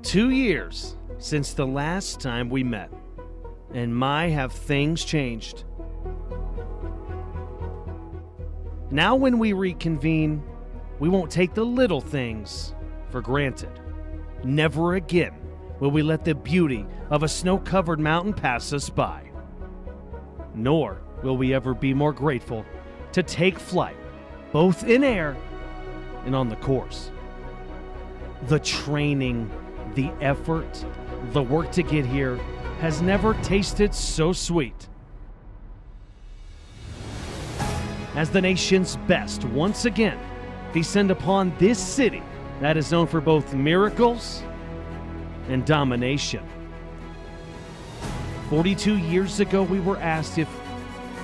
2 years since the last time we met, and my have things changed. Now when we reconvene, we won't take the little things for granted. Never again will we let the beauty of a snow-covered mountain pass us by. Nor will we ever be more grateful to take flight, both in air and on the course. The training, the effort, the work to get here has never tasted so sweet. As the nation's best once again descend upon this city that is known for both miracles and domination. 42 years ago, we were asked if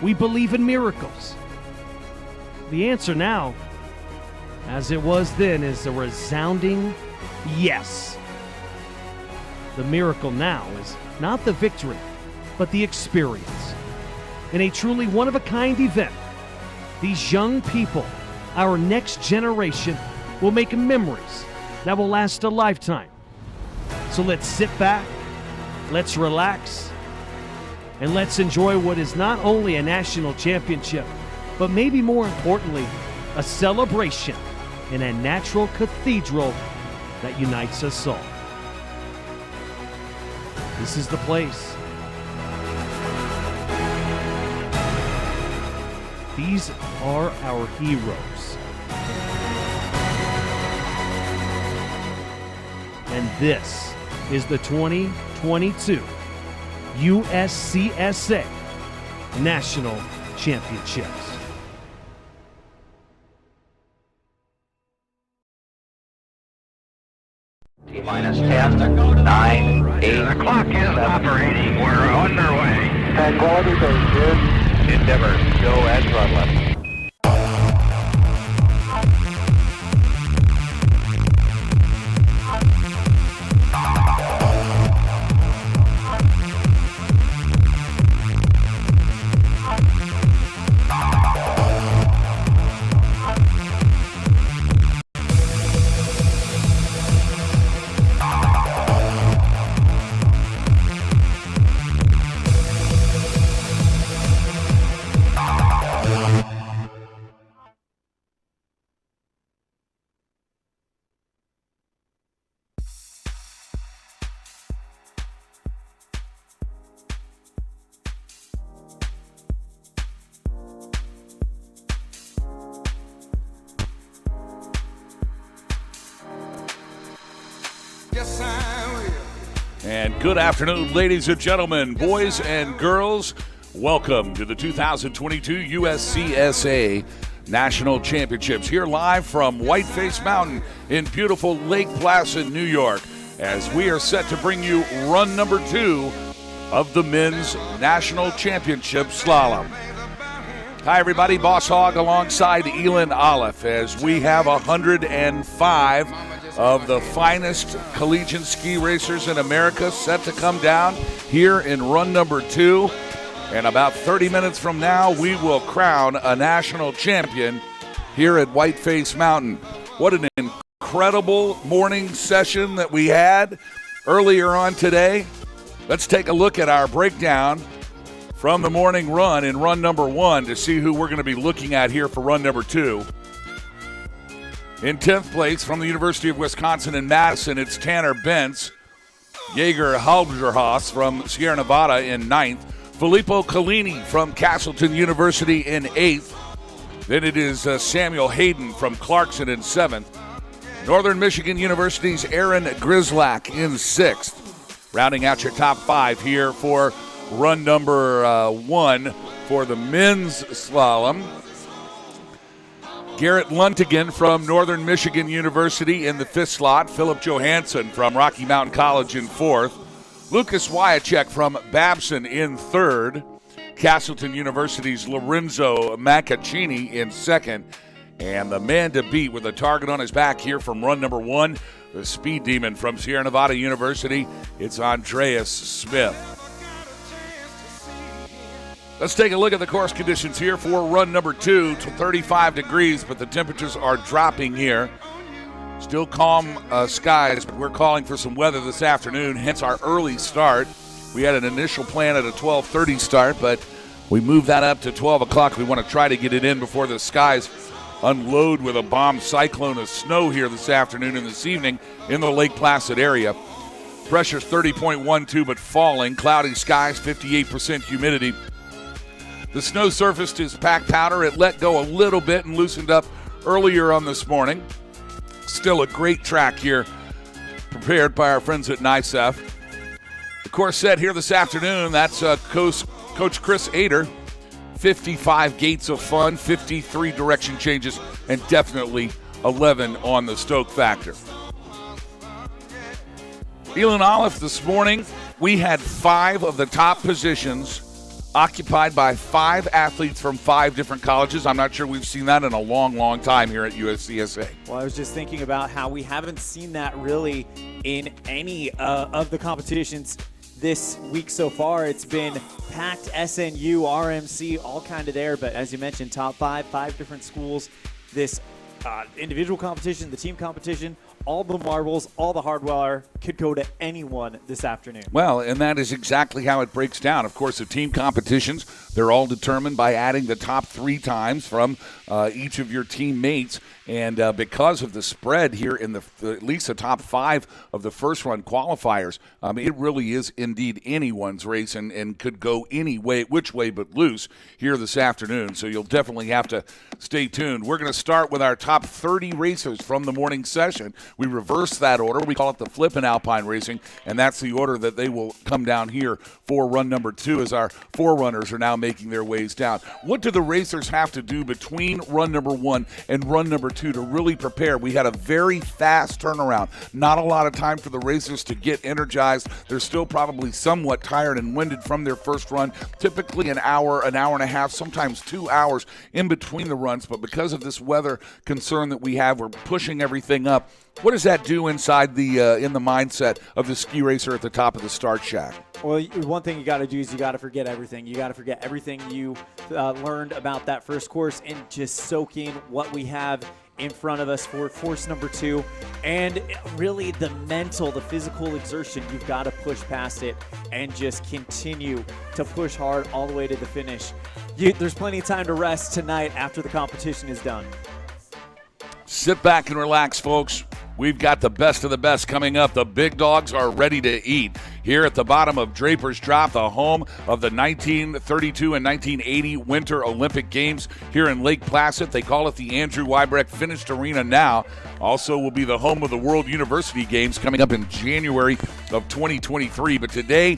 we believe in miracles. The answer now, as it was then, is a resounding yes. The miracle now is not the victory, but the experience. In a truly one-of-a-kind event, these young people, our next generation, will make memories that will last a lifetime. So let's sit back, let's relax, and let's enjoy what is not only a national championship, but maybe more importantly, a celebration in a natural cathedral that unites us all. This is the place. These are our heroes. And this is the 2022 USCSA National Championships. T-minus 10, 9, 8. The clock is operating. We're underway. Tranquility Base here. Endeavor, go at run left. And good afternoon, ladies and gentlemen, boys and girls. Welcome to the 2022 USCSA National Championships, here live from Whiteface Mountain in beautiful Lake Placid, New York, as we are set to bring you run number 2 of the Men's National Championship Slalom. Hi, everybody. Boss Hogg alongside Elin Aleph, as we have 105 of the finest collegiate ski racers in America set to come down here in run number 2. And about 30 minutes from now, we will crown a national champion here at Whiteface Mountain. What an incredible morning session that we had earlier on today. Let's take a look at our breakdown from the morning run in run number 1 to see who we're going to be looking at here for run number 2. In 10th place from the University of Wisconsin in Madison, it's Tanner Bentz. Jaeger Halberhaus from Sierra Nevada in 9th. Filippo Collini from Castleton University in 8th. Then it is Samuel Hayden from Clarkson in 7th. Northern Michigan University's Aaron Grislak in 6th. Rounding out your top 5 here for run number 1 for the men's slalom. Garrett Luntigan from Northern Michigan University in the 5th slot. Philip Johansson from Rocky Mountain College in 4th. Lucas Wyacek from Babson in 3rd. Castleton University's Lorenzo Maccaccini in 2nd. And the man to beat with a target on his back here from run number 1, the speed demon from Sierra Nevada University, it's Andreas Smith. Let's take a look at the course conditions here for run number 2. To 35 degrees, but the temperatures are dropping here. Still calm skies, but we're calling for some weather this afternoon, hence our early start. We had an initial plan at a 12:30 start, but we moved that up to 12 o'clock. We want to try to get it in before the skies unload with a bomb cyclone of snow here this afternoon and this evening in the Lake Placid area. Pressure's 30.12, but falling. Cloudy skies, 58% humidity. The snow surfaced as packed powder. It let go a little bit and loosened up earlier on this morning. Still a great track here, prepared by our friends at NICEF. The course set here this afternoon, that's Coach Chris Ader. 55 gates of fun, 53 direction changes, and definitely 11 on the Stoke factor. Elon Olive, this morning, we had 5 of the top positions occupied by 5 athletes from 5 different colleges. I'm not sure we've seen that in a long, long time here at USCSA. Well, I was just thinking about how we haven't seen that really in any of the competitions this week so far. It's been packed SNU, RMC, all kind of there. But as you mentioned, top 5 different schools. This individual competition, the team competition, all the marbles, all the hardware could go to anyone this afternoon. Well, and that is exactly how it breaks down. Of course, the team competitions, they're all determined by adding the top 3 times from each of your teammates. And because of the spread here in at least the top 5 of the first run qualifiers, it really is indeed anyone's race and could go any way, which way but loose here this afternoon. So you'll definitely have to stay tuned. We're going to start with our top 30 racers from the morning session. We reverse that order. We call it the flip in Alpine Racing, and that's the order that they will come down here for run number 2 as our forerunners are now making their ways down. What do the racers have to do between run number 1 and run number 2 to really prepare? We had a very fast turnaround. Not a lot of time for the racers to get energized. They're still probably somewhat tired and winded from their first run. Typically an hour and a half, sometimes 2 hours in between the runs. But because of this weather concern that we have, we're pushing everything up. What does that do inside in the mindset of the ski racer at the top of the start shack? Well, one thing you got to do is you got to forget everything. You got to forget everything you learned about that first course and just soak in what we have in front of us for course number 2. And really the mental, the physical exertion, you've got to push past it and just continue to push hard all the way to the finish. There's plenty of time to rest tonight after the competition is done. Sit back and relax, folks. We've got the best of the best coming up. The big dogs are ready to eat. Here at the bottom of Draper's Drop, the home of the 1932 and 1980 Winter Olympic Games here in Lake Placid. They call it the Andrew Wybrecht Finished Arena now. Also will be the home of the World University Games coming up in January of 2023. But today,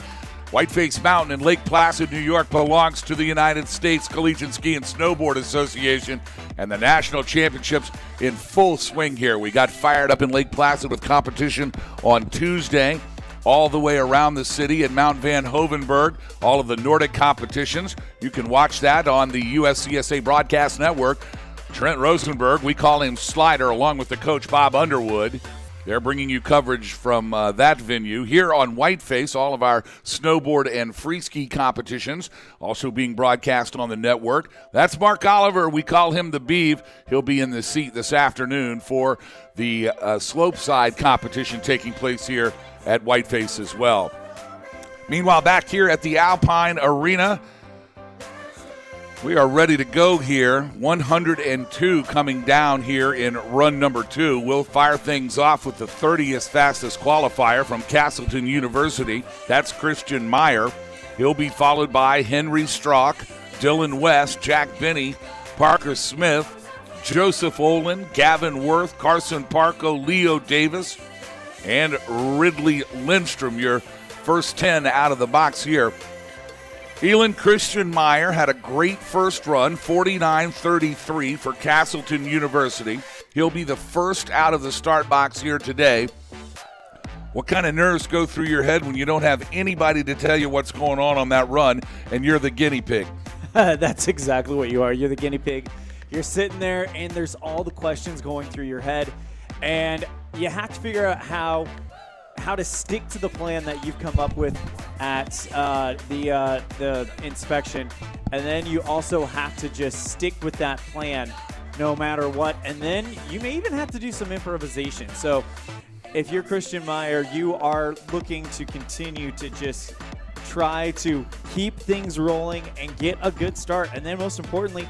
Whiteface Mountain in Lake Placid, New York belongs to the United States Collegiate Ski and Snowboard Association, and the national championships in full swing here. We got fired up in Lake Placid with competition on Tuesday, all the way around the city at Mount Van Hovenberg, all of the Nordic competitions. You can watch that on the USCSA Broadcast Network. Trent Rosenberg, we call him Slider, along with the coach Bob Underwood. They're bringing you coverage from that venue. Here on Whiteface, all of our snowboard and free ski competitions also being broadcast on the network. That's Mark Oliver. We call him the Beeve. He'll be in the seat this afternoon for the slopeside competition taking place here at Whiteface as well. Meanwhile, back here at the Alpine Arena, we are ready to go here. 102 coming down here in run number 2. We'll fire things off with the 30th fastest qualifier from Castleton University. That's Christian Meyer. He'll be followed by Henry Strock, Dylan West, Jack Benny, Parker Smith, Joseph Olin, Gavin Worth, Carson Parko, Leo Davis, and Ridley Lindstrom, your first 10 out of the box here. Elon Christian Meyer had a great first run, 49.33 for Castleton University. He'll be the first out of the start box here today. What kind of nerves go through your head when you don't have anybody to tell you what's going on that run and you're the guinea pig? That's exactly what you are. You're the guinea pig. You're sitting there and there's all the questions going through your head, and you have to figure out how to stick to the plan that you've come up with at the inspection, and then you also have to just stick with that plan no matter what. And then you may even have to do some improvisation. So if you're Christian Meyer, you are looking to continue to just try to keep things rolling and get a good start. And then most importantly,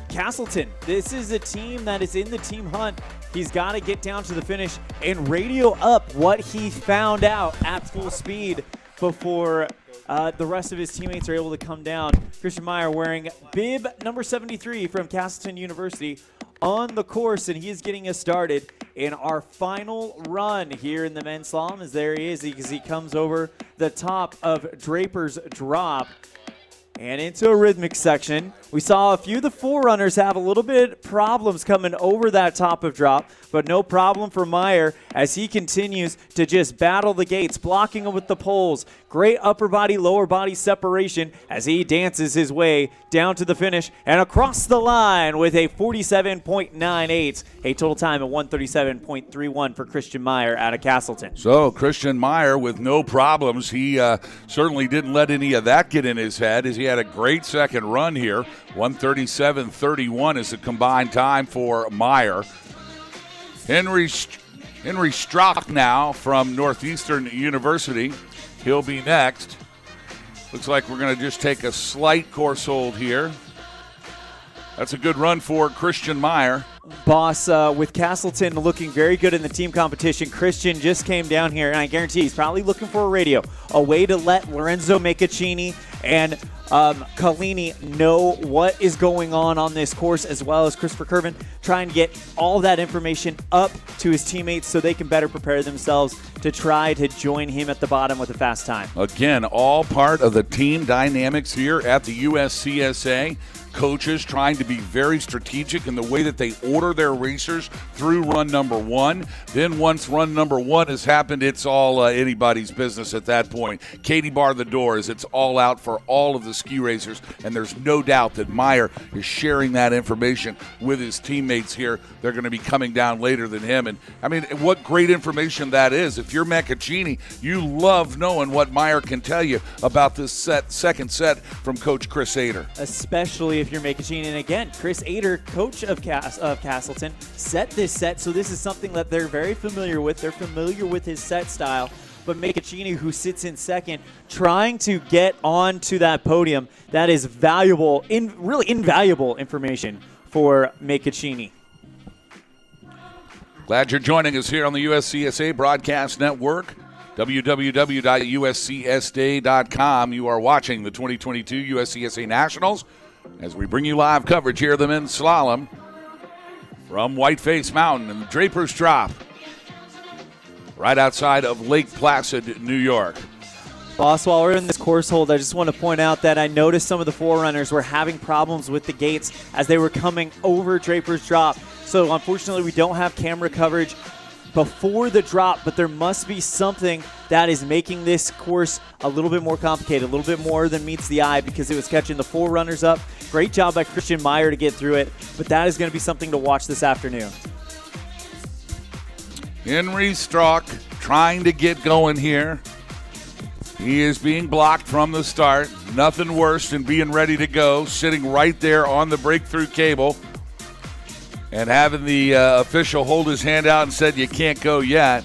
Castleton, this is a team that is in the team hunt. He's got to get down to the finish and radio up what he found out at full speed before the rest of his teammates are able to come down. Christian Meyer wearing bib number 73 from Castleton University on the course, and he is getting us started in our final run here in the men's slalom. As there he is, as he comes over the top of Draper's Drop and into a rhythmic section. We saw a few of the forerunners have a little bit problems coming over that top of drop, but no problem for Meyer as he continues to just battle the gates, blocking them with the poles. Great upper body, lower body separation as he dances his way down to the finish and across the line with a 47.98, a total time of 137.31 for Christian Meyer out of Castleton. So Christian Meyer with no problems. He certainly didn't let any of that get in his head as he had a great second run here. 137.31 is the combined time for Meyer. Henry Strock now from Northeastern University. He'll be next. Looks like we're going to just take a slight course hold here. That's a good run for Christian Meyer. Boss, with Castleton looking very good in the team competition, Christian just came down here, and I guarantee he's probably looking for a radio, a way to let Lorenzo Meccaccini and Collini know what is going on this course, as well as Christopher Curvin, trying to get all that information up to his teammates so they can better prepare themselves to try to join him at the bottom with a fast time. Again, all part of the team dynamics here at the USCSA. Coaches trying to be very strategic in the way that they order their racers through run number one. Then once run number one has happened, it's all anybody's business at that point. Katie bar the doors. It's all out for all of the ski racers, and there's no doubt that Meyer is sharing that information with his teammates here. They're going to be coming down later than him. And, I mean, what great information that is. If you're Meccaccini, you love knowing what Meyer can tell you about this second set from Coach Chris Ader. Especially if you're Meccaccini. And again, Chris Ader, coach of Castleton, set this set, so this is something that they're very familiar with. They're familiar with his set style. But Meccaccini, who sits in second, trying to get onto that podium, that is valuable, really invaluable information for Meccaccini. Glad you're joining us here on the USCSA Broadcast Network. www.uscsday.com. You are watching the 2022 USCSA Nationals as we bring you live coverage here of the men's slalom from Whiteface Mountain and the Draper's Drop right outside of Lake Placid, New York. Boss, while we're in this course hold, I just want to point out that I noticed some of the forerunners were having problems with the gates as they were coming over Draper's Drop. So unfortunately, we don't have camera coverage before the drop, but there must be something that is making this course a little bit more complicated, a little bit more than meets the eye, because it was catching the forerunners up. Great job by Christian Meyer to get through it, but that is going to be something to watch this afternoon. Henry Strock trying to get going here. He is being blocked from the start. Nothing worse than being ready to go, sitting right there on the breakthrough cable and having the official hold his hand out and said, "You can't go yet."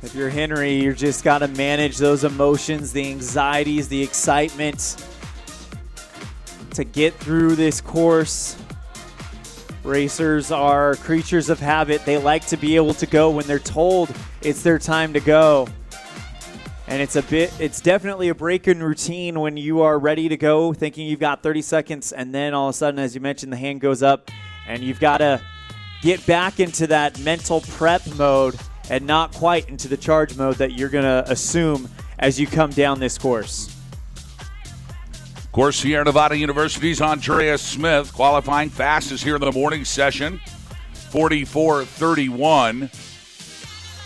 If you're Henry, you just got to manage those emotions, the anxieties, the excitement to get through this course. Racers are creatures of habit. They like to be able to go when they're told it's their time to go. And it's definitely a break in routine when you are ready to go, thinking you've got 30 seconds, and then all of a sudden, as you mentioned, the hand goes up, and you've got to get back into that mental prep mode and not quite into the charge mode that you're going to assume as you come down this course. Of course, Sierra Nevada University's Andrea Smith qualifying fastest here in the morning session, 44.31.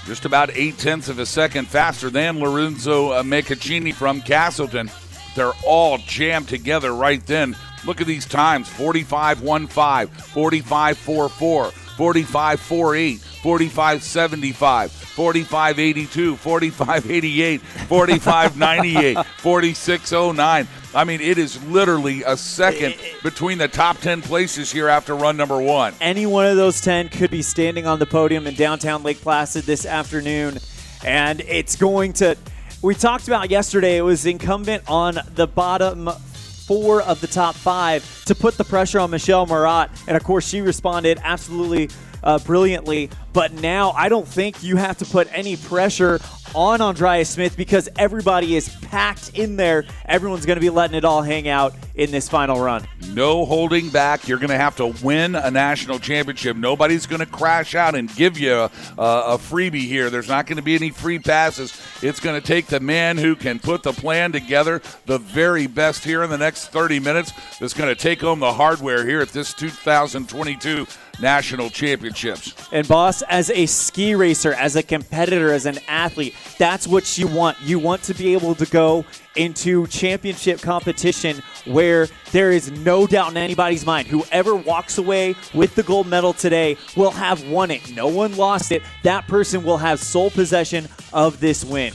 Just about 0.8 of a second faster than Lorenzo Meccaccini from Castleton. They're all jammed together right then. Look at these times, 45.15, 45.44, 45.48, 45.75, 45.82, 45.88, 45.98, 46.09. I mean, it is literally a second between the top 10 places here after run number 1. Any one of those 10 could be standing on the podium in downtown Lake Placid this afternoon, and it's going to – we talked about yesterday, it was incumbent on the bottom 4 of the top 5 to put the pressure on Michelle Marat, and of course she responded absolutely brilliantly. But now I don't think you have to put any pressure on Andrea Smith because everybody is packed in there. Everyone's going to be letting it all hang out in this final run. No holding back. You're going to have to win a national championship. Nobody's going to crash out and give you a freebie here. There's not going to be any free passes. It's going to take the man who can put the plan together, the very best here in the next 30 minutes, that's going to take home the hardware here at this 2022 National Championships. And boss, as a ski racer, as a competitor, as an athlete, that's what you want. You want to be able to go into championship competition where there is no doubt in anybody's mind. Whoever walks away with the gold medal today will have won it. No one lost it. That person will have sole possession of this win.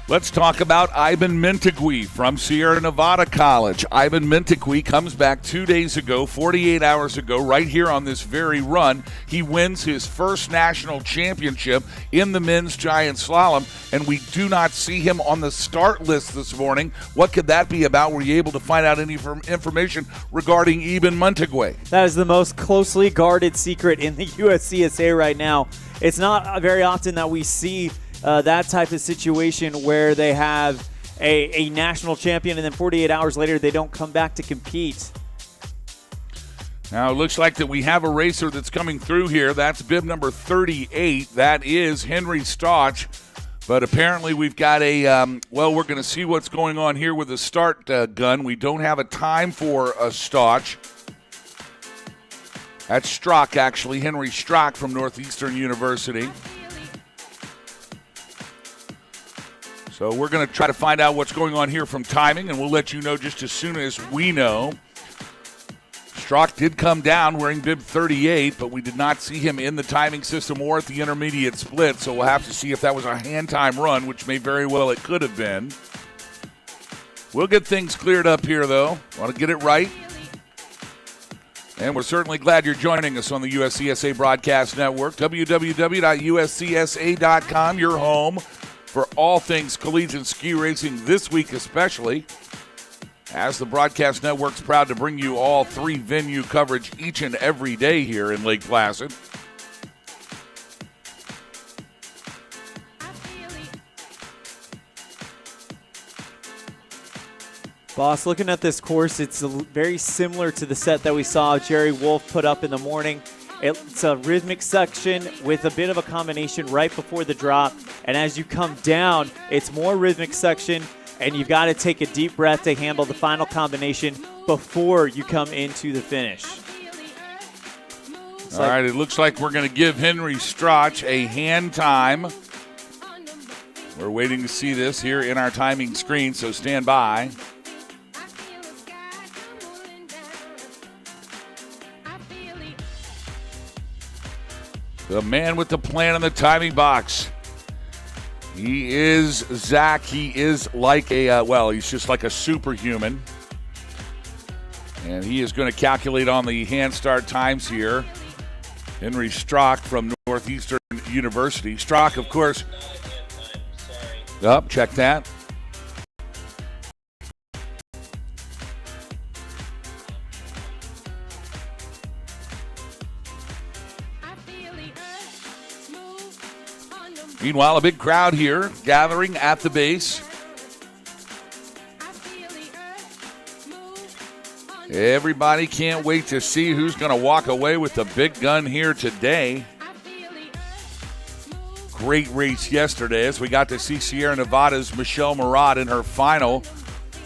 Let's talk about Ivan Mintigui from Sierra Nevada College. Ivan Mintigui comes back 2 days ago, 48 hours ago, right here on this very run. He wins his first national championship in the men's giant slalom, and we do not see him on the start list this morning. What could that be about? Were you able to find out any information regarding Ivan Mintigui? That is the most closely guarded secret in the USCSA right now. It's not very often that we see that type of situation where they have a national champion and then 48 hours later they don't come back to compete. Now it looks like that we have a racer that's coming through here. That's bib number 38. That is Henry Stotch. But apparently we've got we're going to see what's going on here with the start gun. We don't have a time for a Stotch. That's Strock, actually, Henry Strock from Northeastern University. So we're going to try to find out what's going on here from timing, and we'll let you know just as soon as we know. Strock did come down wearing bib 38, but we did not see him in the timing system or at the intermediate split, so we'll have to see if that was a hand time run, which may very well it could have been. We'll get things cleared up here, though. Want to get it right. And we're certainly glad you're joining us on the USCSA Broadcast Network, www.uscsa.com, your home for all things collegiate ski racing this week especially, as the Broadcast Network's proud to bring you all 3 venue coverage each and every day here in Lake Placid. Boss, looking at this course, it's very similar to the set that we saw Jerry Wolf put up in the morning. It's a rhythmic section with a bit of a combination right before the drop. And as you come down, it's more rhythmic section, and you've got to take a deep breath to handle the final combination before you come into the finish. All right, it looks like we're going to give Henry Strach a hand time. We're waiting to see this here in our timing screen, so stand by. The man with the plan in the timing box. He is Zach. He is like he's just like a superhuman. And he is going to calculate on the hand start times here. Henry Strock from Northeastern University. Strock, of course. Check that. Meanwhile, a big crowd here gathering at the base. Everybody can't wait to see who's going to walk away with the big gun here today. Great race yesterday as we got to see Sierra Nevada's Michelle Marat in her final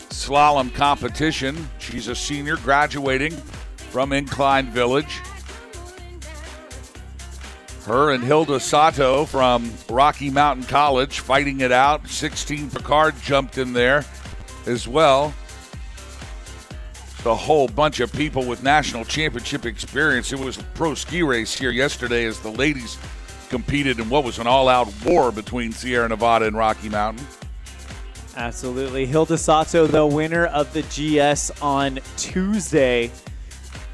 slalom competition. She's a senior graduating from Incline Village. Her and Hilda Sato from Rocky Mountain College fighting it out. 16 Picard jumped in there as well. A whole bunch of people with national championship experience. It was a pro ski race here yesterday as the ladies competed in what was an all-out war between Sierra Nevada and Rocky Mountain. Absolutely. Hilda Sato, the winner of the GS on Tuesday,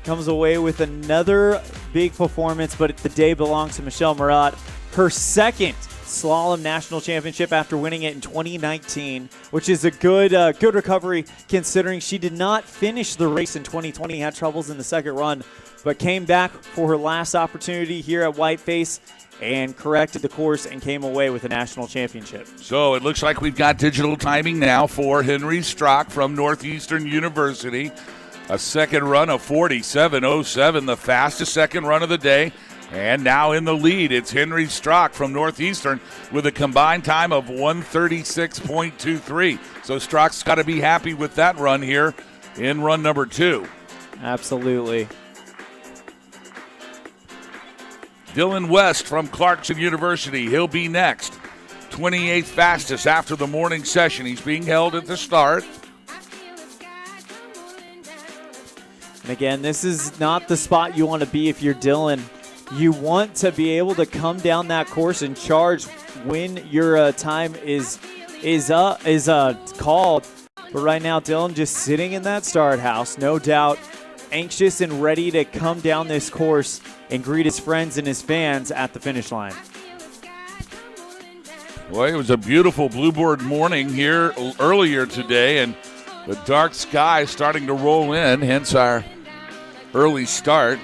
comes away with another big performance, but the day belongs to Michelle Murat. Her second Slalom National Championship after winning it in 2019, which is a good recovery considering she did not finish the race in 2020, had troubles in the second run, but came back for her last opportunity here at Whiteface and corrected the course and came away with a national championship. So it looks like we've got digital timing now for Henry Strock from Northeastern University. A second run of 47.07, the fastest second run of the day. And now in the lead, it's Henry Strock from Northeastern with a combined time of 136.23. So Strock's got to be happy with that run here in run number 2. Absolutely. Dylan West from Clarkson University, he'll be next. 28th fastest after the morning session. He's being held at the start. And again, this is not the spot you want to be if you're Dylan. You want to be able to come down that course and charge when your time is called. But right now, Dylan just sitting in that start house, no doubt, anxious and ready to come down this course and greet his friends and his fans at the finish line. Boy, it was a beautiful blueboard morning here earlier today, and the dark sky starting to roll in, hence our early start.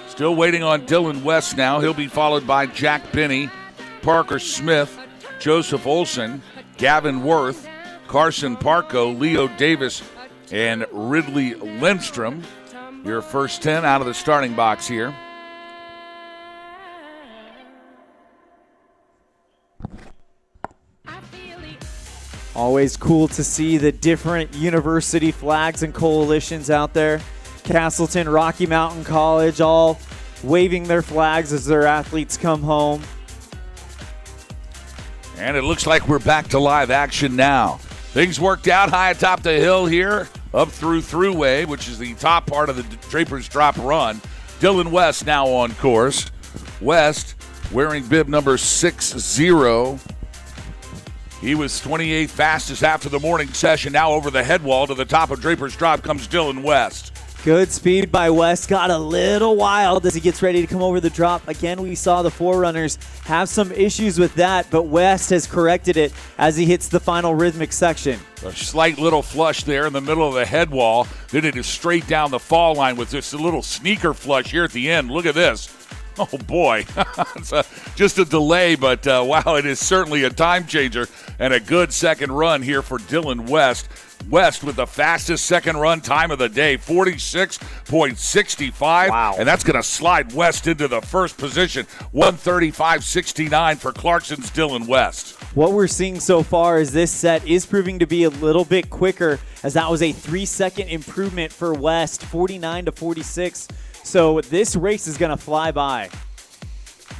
Still waiting on Dylan West now. He'll be followed by Jack Benny, Parker Smith, Joseph Olson, Gavin Worth, Carson Parko, Leo Davis, and Ridley Lindstrom. Your first 10 out of the starting box here. Always cool to see the different university flags and coalitions out there. Castleton, Rocky Mountain College, all waving their flags as their athletes come home. And it looks like we're back to live action now. Things worked out high atop the hill here, up through Thruway, which is the top part of the Draper's Drop run. Dylan West now on course. West wearing bib number 60. He was 28th fastest after the morning session. Now over the head wall to the top of Draper's Drop comes Dylan West. Good speed by West. Got a little wild as he gets ready to come over the drop. Again, we saw the forerunners have some issues with that, but West has corrected it as he hits the final rhythmic section. A slight little flush there in the middle of the head wall. Then it is straight down the fall line with just a little sneaker flush here at the end. Look at this. Oh, boy. It's just a delay, but wow, it is certainly a time changer and a good second run here for Dylan West. West with the fastest second run time of the day, 46.65. Wow. And that's going to slide West into the first position, 135.69 for Clarkson's Dylan West. What we're seeing so far is this set is proving to be a little bit quicker, as that was a 3-second improvement for West, 49 to 46. So this race is going to fly by.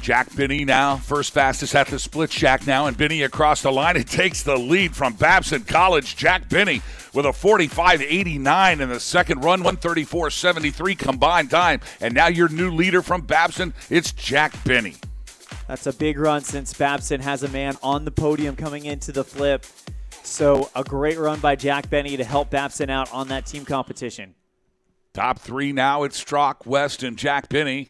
Jack Benny now, first fastest at the split shack now, and Benny across the line. It takes the lead from Babson College. Jack Benny with a 45.89 in the second run, 134.73 combined time. And now your new leader from Babson, it's Jack Benny. That's a big run since Babson has a man on the podium coming into the flip. So a great run by Jack Benny to help Babson out on that team competition. Top three now, it's Strock, West, and Jack Benny.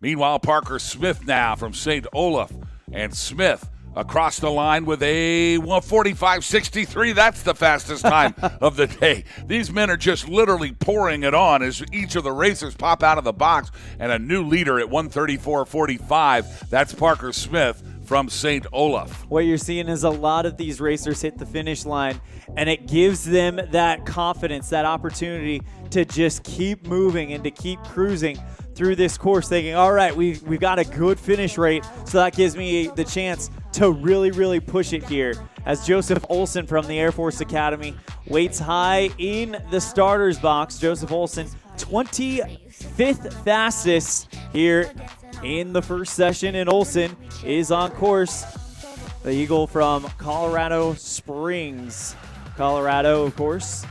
Meanwhile, Parker Smith now from St. Olaf. And Smith across the line with a 145.63. That's the fastest time of the day. These men are just literally pouring it on as each of the racers pop out of the box. And a new leader at 134.45. That's Parker Smith from St. Olaf. What you're seeing is a lot of these racers hit the finish line, and it gives them that confidence, that opportunity to just keep moving and to keep cruising through this course, thinking, all right, we've got a good finish rate, so that gives me the chance to really, really push it here. As Joseph Olson from the Air Force Academy waits high in the starter's box. Joseph Olson, 25th fastest here in the first session, and Olson is on course. The Eagle from Colorado Springs, Colorado, of course.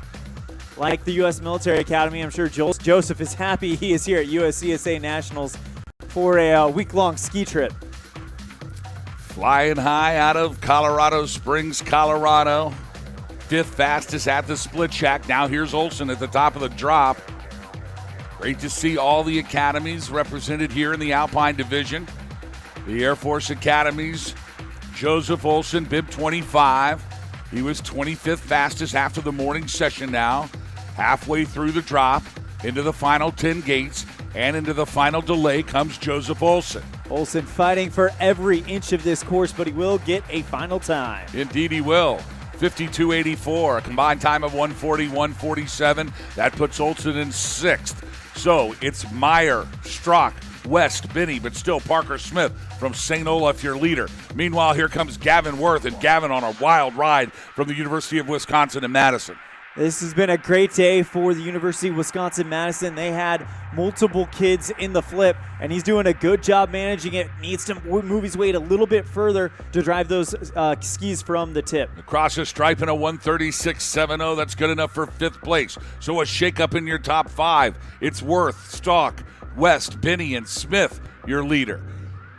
Like the U.S. Military Academy, I'm sure Joseph is happy he is here at USCSA Nationals for a week-long ski trip. Flying high out of Colorado Springs, Colorado. 5th fastest at the split shack. Now here's Olsen at the top of the drop. Great to see all the academies represented here in the Alpine Division. The Air Force Academies, Joseph Olsen, bib 25. He was 25th fastest after the morning session now. Halfway through the drop, into the final 10 gates, and into the final delay comes Joseph Olsen. Olsen fighting for every inch of this course, but he will get a final time. Indeed he will. 52.84, a combined time of 140-147. That puts Olsen in 6th. So it's Meyer, Strock, West, Binney, but still Parker Smith from St. Olaf, your leader. Meanwhile, here comes Gavin Worth, and Gavin on a wild ride from the University of Wisconsin in Madison. This has been a great day for the University of Wisconsin-Madison. They had multiple kids in the flip, and he's doing a good job managing it. Needs to move his weight a little bit further to drive those skis from the tip. Across the stripe in a 136.70. That's good enough for 5th place. So a shakeup in your top 5. It's Worth, Stalk, West, Binney, and Smith, your leader.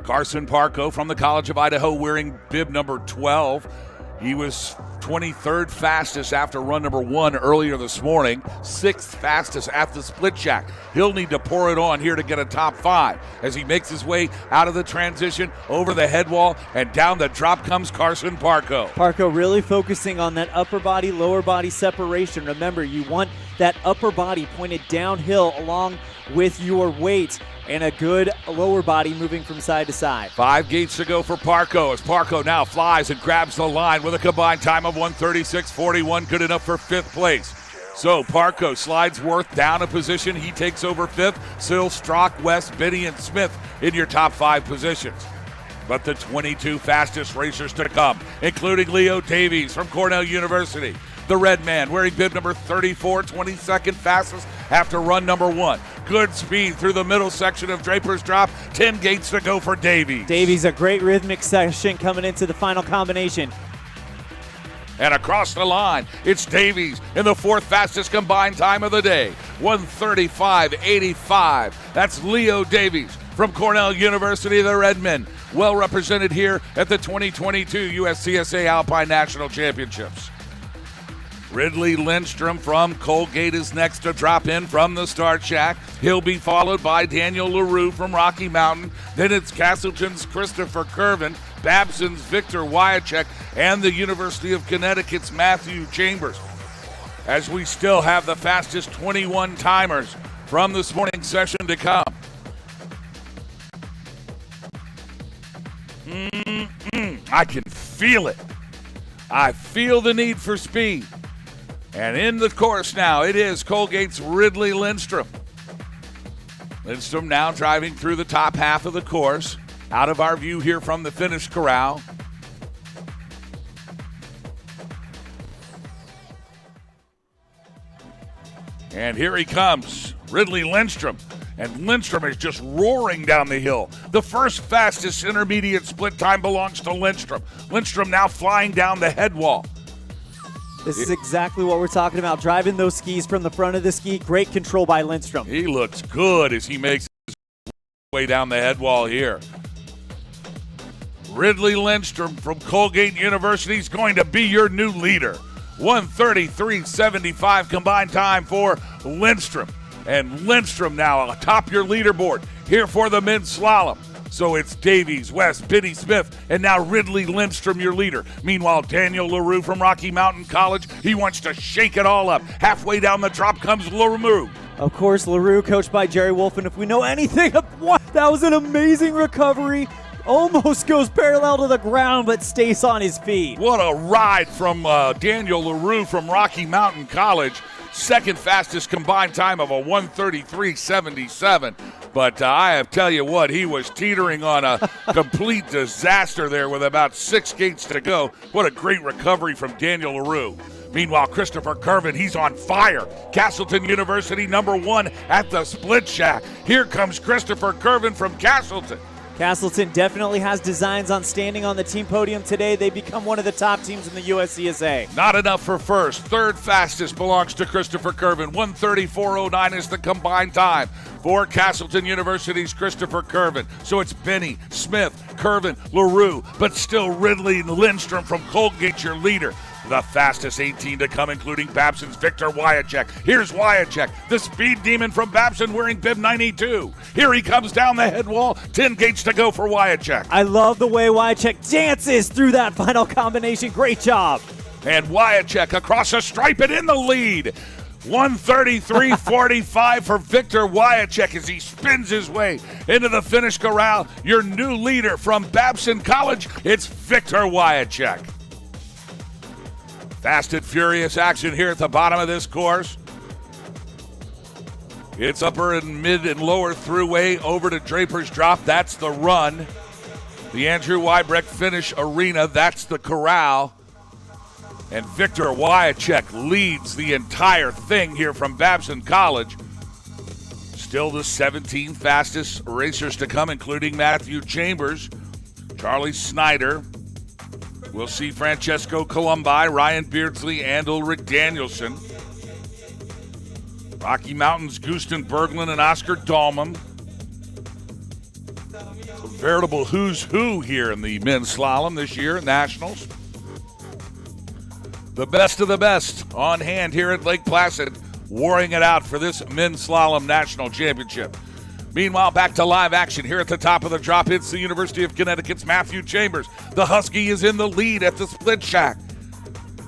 Carson Parco from the College of Idaho wearing bib number 12. He was 23rd fastest after run number 1 earlier this morning. 6th fastest at the split shack. He'll need to pour it on here to get a top 5 as he makes his way out of the transition, over the head wall, and down the drop comes Carson Parco. Parco really focusing on that upper body, lower body separation. Remember, you want that upper body pointed downhill along with your weight, and a good lower body moving from side to side. 5 gates to go for Parco as Parco now flies and grabs the line with a combined time of 136.41, good enough for 5th place. So Parco slides Worth down a position. He takes over 5th. Sill, Strock, West, Binney, and Smith in your top 5 positions. But the 22 fastest racers to come, including Leo Davies from Cornell University. The red man wearing bib number 34, 22nd fastest after run number 1. Good speed through the middle section of Draper's Drop. 10 gates to go for Davies. Davies, a great rhythmic section coming into the final combination. And across the line, it's Davies in the 4th fastest combined time of the day, 135.85. That's Leo Davies from Cornell University, the Redmen. Well represented here at the 2022 USCSA Alpine National Championships. Ridley Lindstrom from Colgate is next to drop in from the start shack. He'll be followed by Daniel LaRue from Rocky Mountain. Then it's Castleton's Christopher Curvin, Babson's Victor Wyachek, and the University of Connecticut's Matthew Chambers. As we still have the fastest 21 timers from this morning's session to come. I can feel it. I feel the need for speed. And in the course now, it is Colgate's Ridley Lindstrom. Lindstrom now driving through the top half of the course, out of our view here from the finish corral. And here he comes, Ridley Lindstrom. And Lindstrom is just roaring down the hill. The first fastest intermediate split time belongs to Lindstrom. Lindstrom now flying down the head wall. This is exactly what we're talking about, driving those skis from the front of the ski. Great control by Lindstrom. He looks good as he makes his way down the head wall here. Ridley Lindstrom from Colgate University is going to be your new leader. 133.75 combined time for Lindstrom. And Lindstrom now atop your leaderboard here for the men's slalom. So it's Davies, West, Binney, Smith, and now Ridley Lindstrom, your leader. Meanwhile, Daniel LaRue from Rocky Mountain College, he wants to shake it all up. Halfway down the drop comes LaRue. Of course, LaRue, coached by Jerry Wolf, and if we know anything of what, that was an amazing recovery. Almost goes parallel to the ground, but stays on his feet. What a ride from Daniel LaRue from Rocky Mountain College. Second fastest combined time of a 133.77. But I tell you what, he was teetering on a complete disaster there with about 6 gates to go. What a great recovery from Daniel LaRue. Meanwhile, Christopher Curvin, he's on fire. Castleton University, number 1 at the split shack. Here comes Christopher Curvin from Castleton. Castleton definitely has designs on standing on the team podium today. They become one of the top teams in the USCSA. Not enough for first. Third fastest belongs to Christopher Curvin. 1:34.09 is the combined time for Castleton University's Christopher Curvin. So it's Benny, Smith, Curvin, LaRue, but still Ridley and Lindstrom from Colgate, your leader. The fastest 18 to come, including Babson's Victor Wyacek. Here's Wyacek, the speed demon from Babson wearing bib 92. Here he comes down the head wall. 10 gates to go for Wyacek. I love the way Wyacek dances through that final combination. Great job. And Wyacek across the stripe and in the lead. 1:33.45 for Victor Wyacek as he spins his way into the finish corral. Your new leader from Babson College, it's Victor Wyacek. Fast and furious action here at the bottom of this course. It's upper and mid and lower throughway over to Draper's Drop. That's the run. The Andrew Wybrecht Finish Arena. That's the corral. And Victor Wyacek leads the entire thing here from Babson College. Still the 17 fastest racers to come, including Matthew Chambers, Charlie Snyder. We'll see Francesco Columbi, Ryan Beardsley, and Ulrich Danielson. Rocky Mountains, Gusten Berglund, and Oscar Dahlman. A veritable who's who here in the men's slalom this year at Nationals. The best of the best on hand here at Lake Placid, warring it out for this men's slalom national championship. Meanwhile, back to live action here at the top of the drop. It's the University of Connecticut's Matthew Chambers. The Husky is in the lead at the split shack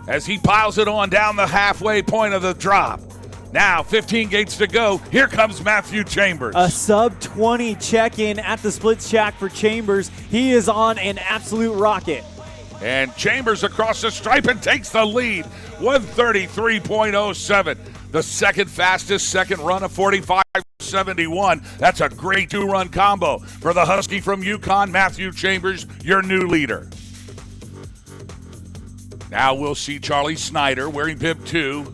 as he piles it on down the halfway point of the drop. Now, 15 gates to go. Here comes Matthew Chambers. A sub-20 check-in at the split shack for Chambers. He is on an absolute rocket. And Chambers across the stripe and takes the lead. 1:33.07. The second fastest second run of 45.71. That's a great two-run combo for the Husky from UConn, Matthew Chambers, your new leader. Now we'll see Charlie Snyder wearing bib 2.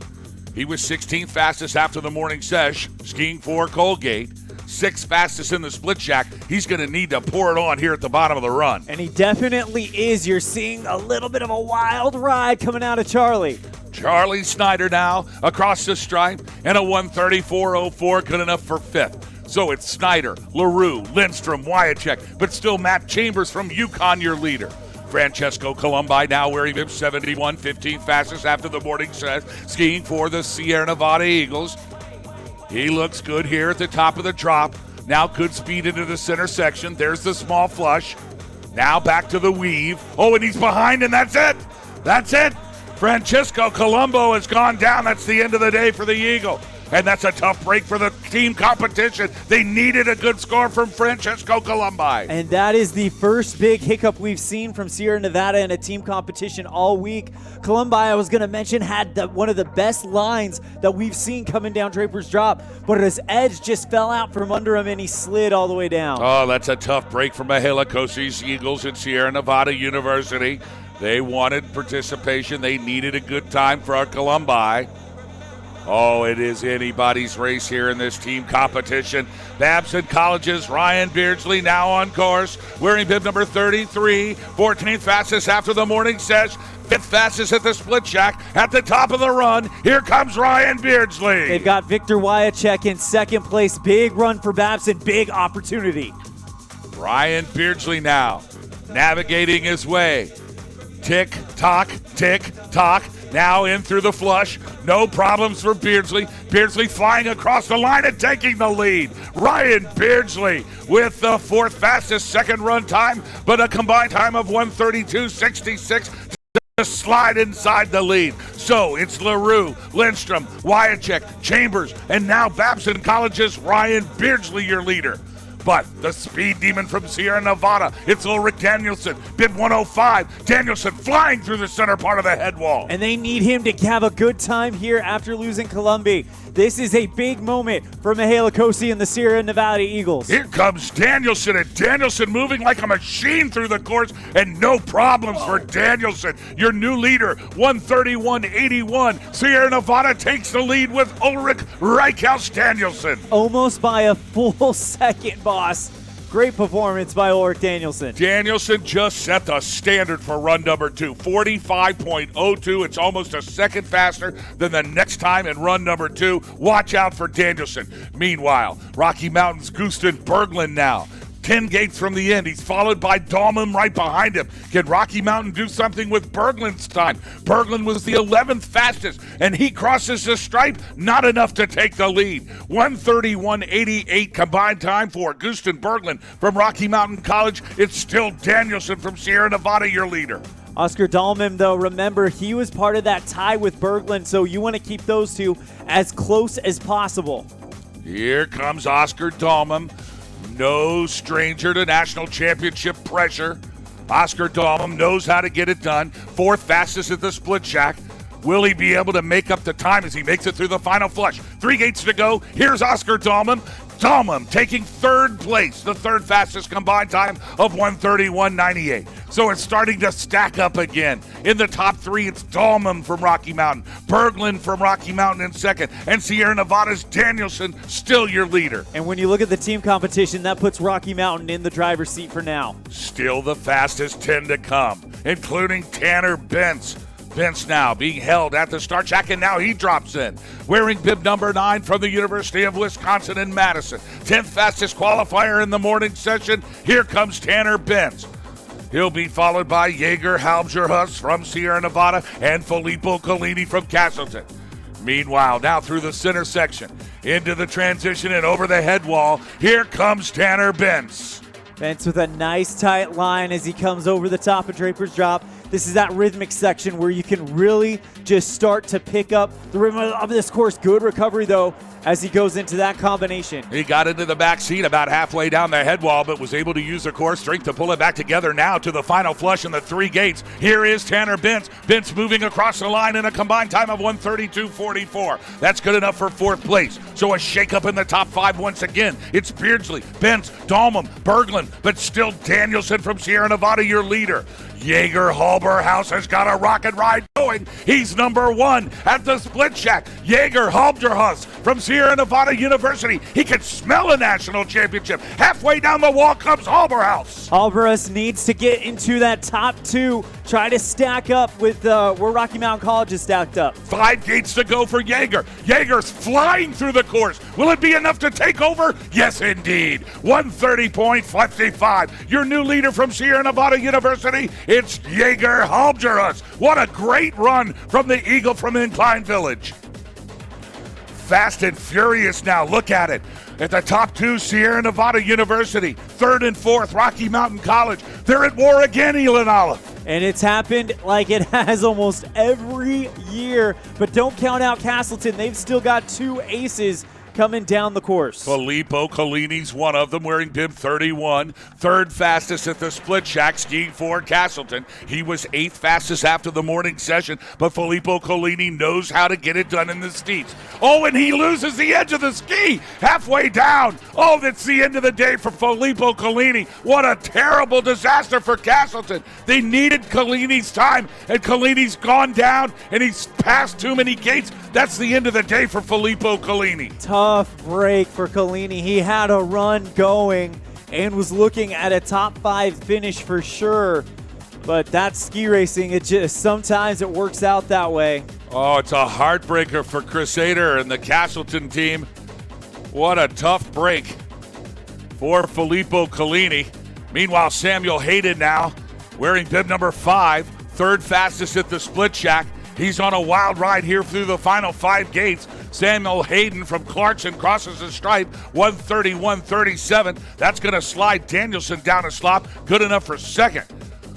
He was 16th fastest after the morning sesh, skiing for Colgate. 6th fastest in the split shack. He's going to need to pour it on here at the bottom of the run. And he definitely is. You're seeing a little bit of a wild ride coming out of Charlie. Charlie Snyder now across the stripe and a 1:34.04, good enough for 5th. So it's Snyder, LaRue, Lindstrom, Wyacek, but still Matt Chambers from UConn, your leader. Francesco Columbi now wearing bib 71, 15th fastest after the morning set, skiing for the Sierra Nevada Eagles. He looks good here at the top of the drop. Now good speed into the center section. There's the small flush. Now back to the weave. Oh, and he's behind, and that's it. That's it. Francesco Colombo has gone down. That's the end of the day for the Eagle. And that's a tough break for the team competition. They needed a good score from Francesco Columbi. And that is the first big hiccup we've seen from Sierra Nevada in a team competition all week. Columbi, I was going to mention, had one of the best lines that we've seen coming down Draper's Drop, but his edge just fell out from under him and he slid all the way down. Oh, that's a tough break for Mahela Kosi's Eagles at Sierra Nevada University. They wanted participation. They needed a good time for our Columbi. Oh, it is anybody's race here in this team competition. Babson College's Ryan Beardsley now on course, wearing bib number 33, 14th fastest after the morning sesh, 5th fastest at the split shack. At the top of the run, here comes Ryan Beardsley. They've got Victor Wyacek in second place. Big run for Babson, big opportunity. Ryan Beardsley now navigating his way. Tick, tock, tick, tock. Now in through the flush. No problems for Beardsley. Beardsley flying across the line and taking the lead. Ryan Beardsley with the 4th fastest second run time, but a combined time of 1:32.66 to slide inside the lead. So it's LaRue, Lindstrom, Wyacek, Chambers, and now Babson College's Ryan Beardsley, your leader. But the speed demon from Sierra Nevada, it's Ulrich Danielson, bib 105. Danielson flying through the center part of the head wall. And they need him to have a good time here after losing Columbi. This is a big moment for Mahela Kosi and the Sierra Nevada Eagles. Here comes Danielson, and Danielson moving like a machine through the course, and no problems for Danielson. Your new leader, 1:31.81. Sierra Nevada takes the lead with Ulrich Reichhaus Danielson. Almost by a full second, boss. Great performance by Ulrich Danielson. Danielson just set the standard for run number 2, 45.02. It's almost a second faster than the next time in run number 2. Watch out for Danielson. Meanwhile, Rocky Mountain's Gusten Berglund now. 10 gates from the end. He's followed by Dahlman right behind him. Can Rocky Mountain do something with Berglund's time? Berglund was the 11th fastest, and he crosses the stripe. Not enough to take the lead. 1:31.88 combined time for Gusten Berglund from Rocky Mountain College. It's still Danielson from Sierra Nevada, your leader. Oscar Dahlman, though, remember, he was part of that tie with Berglund, so you want to keep those two as close as possible. Here comes Oscar Dahlman. No stranger to national championship pressure. Oscar Dahlman knows how to get it done. 4th fastest at the split shack. Will he be able to make up the time as he makes it through the final flush? 3 gates to go. Here's Oscar Dahlman. Dahlman taking 3rd place, the 3rd fastest combined time of 1:31.98. So it's starting to stack up again. In the top 3, it's Dahlman from Rocky Mountain, Berglund from Rocky Mountain in 2nd, and Sierra Nevada's Danielson still your leader. And when you look at the team competition, that puts Rocky Mountain in the driver's seat for now. Still the fastest 10 to come, including Tanner Bentz. Bentz now being held at the start shack, and now he drops in. Wearing bib number 9 from the University of Wisconsin in Madison. 10th fastest qualifier in the morning session. Here comes Tanner Bentz. He'll be followed by Jaeger Halbjerhus from Sierra Nevada and Filippo Collini from Castleton. Meanwhile, now through the center section, into the transition and over the head wall, here comes Tanner Bentz. Bentz with a nice tight line as he comes over the top of Draper's Drop. This is that rhythmic section where you can really just start to pick up the rhythm of this course. Good recovery, though, as he goes into that combination. He got into the back seat about halfway down the head wall, but was able to use the core strength to pull it back together now to the final flush in the 3 gates. Here is Tanner Bentz. Bentz moving across the line in a combined time of 1:32.44. That's good enough for 4th place. So a shakeup in the top 5 once again. It's Beardsley, Bentz, Dahlman, Berglund, but still Danielson from Sierra Nevada, your leader. Jaeger Halbjerhus has got a rocket ride going. He's number 1 at the split shack. Jaeger Halbjerhus from Sierra Nevada University. He can smell a national championship. Halfway down the wall comes Halbjerhus. Halbjerhus needs to get into that top 2. Try to stack up with where Rocky Mountain College is stacked up. 5 gates to go for Jaeger. Jaeger's flying through the course. Will it be enough to take over? Yes, indeed. 1:30.55. Your new leader from Sierra Nevada University, it's Jaeger Halbjerhus. What a great run from the Eagle from Incline Village. Fast and furious now. Look at it. At the top 2, Sierra Nevada University. 3rd and 4th, Rocky Mountain College. They're at war again, Elon Olive. And it's happened like it has almost every year. But don't count out Castleton. They've still got 2 aces coming down the course. Filippo Collini's one of them, wearing bib 31. 3rd fastest at the split shack, skiing for Castleton. He was 8th fastest after the morning session, but Filippo Collini knows how to get it done in the steeps. Oh, and he loses the edge of the ski halfway down. Oh, that's the end of the day for Filippo Collini. What a terrible disaster for Castleton. They needed Collini's time, and Collini's gone down, and he's passed too many gates. That's the end of the day for Filippo Collini. Tough break for Collini. He had a run going and was looking at a top 5 finish for sure. But that's ski racing. It just sometimes it works out that way. Oh, it's a heartbreaker for Crusader and the Castleton team. What a tough break for Filippo Collini. Meanwhile, Samuel Hayden now wearing bib number 5, 3rd fastest at the split shack. He's on a wild ride here through the final 5 gates. Samuel Hayden from Clarkson crosses the stripe, 1:31.37. That's going to slide Danielson down a slop, good enough for 2nd.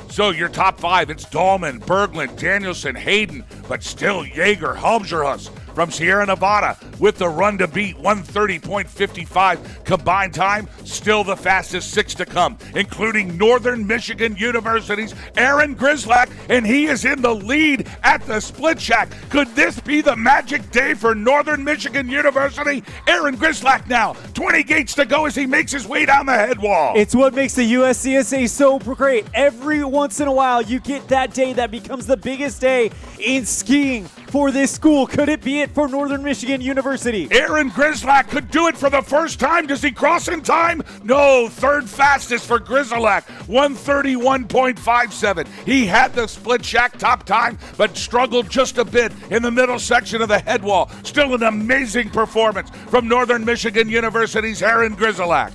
So your top 5, it's Dahlman, Berglund, Danielson, Hayden, but still Jaeger Halbjerhus from Sierra Nevada with the run to beat, 1:30.55 combined time. Still the fastest 6 to come, including Northern Michigan University's Aaron Grislack, and he is in the lead at the split shack. Could this be the magic day for Northern Michigan University? Aaron Grislack now, 20 gates to go as he makes his way down the head wall. It's what makes the USCSA so great. Every once in a while, you get that day that becomes the biggest day in skiing for this school. Could it be it for Northern Michigan University? Aaron Grizzlack could do it for the first time. Does he cross in time? No, third fastest for Grizzlack, 1:31.57. He had the split shack top time, but struggled just a bit in the middle section of the head wall. Still an amazing performance from Northern Michigan University's Aaron Grizzlack.